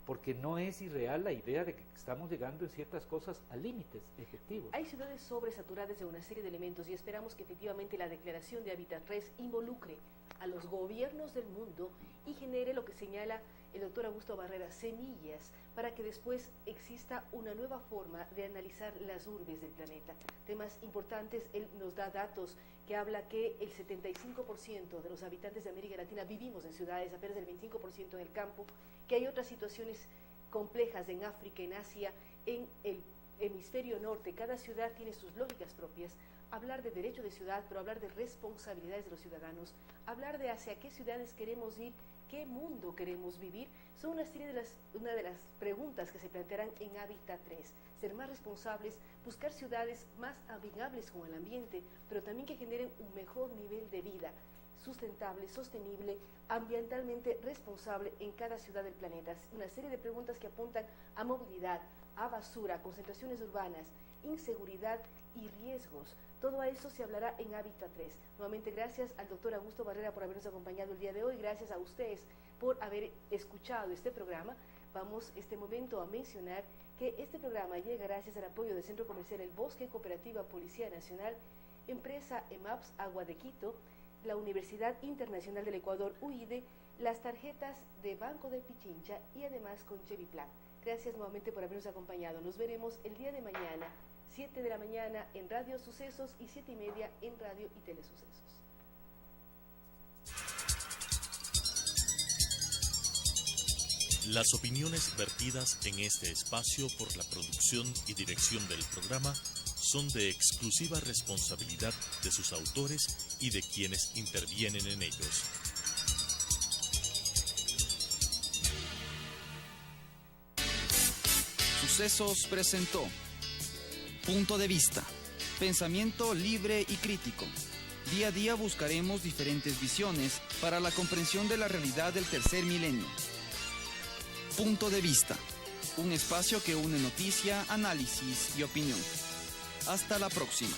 porque no es irreal la idea de que estamos llegando en ciertas cosas a límites efectivos. Hay ciudades sobresaturadas de una serie de elementos y esperamos que efectivamente la declaración de Hábitat 3 involucre a los gobiernos del mundo y genere lo que señala el doctor Augusto Barrera, semillas, para que después exista una nueva forma de analizar las urbes del planeta. Temas importantes, él nos da datos que habla que el 75% de los habitantes de América Latina vivimos en ciudades, apenas el 25% en el campo, que hay otras situaciones complejas en África, en Asia, en el hemisferio norte. Cada ciudad tiene sus lógicas propias. Hablar de derecho de ciudad, pero hablar de responsabilidades de los ciudadanos, hablar de hacia qué ciudades queremos ir, qué mundo queremos vivir, son una de las preguntas que se plantearán en Hábitat 3. Ser más responsables, buscar ciudades más amigables con el ambiente, pero también que generen un mejor nivel de vida, sustentable, sostenible, ambientalmente responsable en cada ciudad del planeta. Una serie de preguntas que apuntan a movilidad, a basura, concentraciones urbanas, inseguridad y riesgos. Todo eso se hablará en Hábitat 3. Nuevamente gracias al doctor Augusto Barrera por habernos acompañado el día de hoy, gracias a ustedes por haber escuchado este programa. Vamos este momento a mencionar que este programa llega gracias al apoyo del Centro Comercial El Bosque, Cooperativa Policía Nacional, Empresa EMAPS Agua de Quito, la Universidad Internacional del Ecuador, UIDE, las tarjetas de Banco de Pichincha y además con Cheviplan. Gracias nuevamente por habernos acompañado. Nos veremos el día de mañana, 7 de la mañana en Radio Sucesos y 7:30 en Radio y Telesucesos. Las opiniones vertidas en este espacio por la producción y dirección del programa son de exclusiva responsabilidad de sus autores y de quienes intervienen en ellos. Sucesos presentó Punto de Vista, pensamiento libre y crítico. Día a día buscaremos diferentes visiones para la comprensión de la realidad del tercer milenio. Punto de Vista, un espacio que une noticia, análisis y opinión. Hasta la próxima.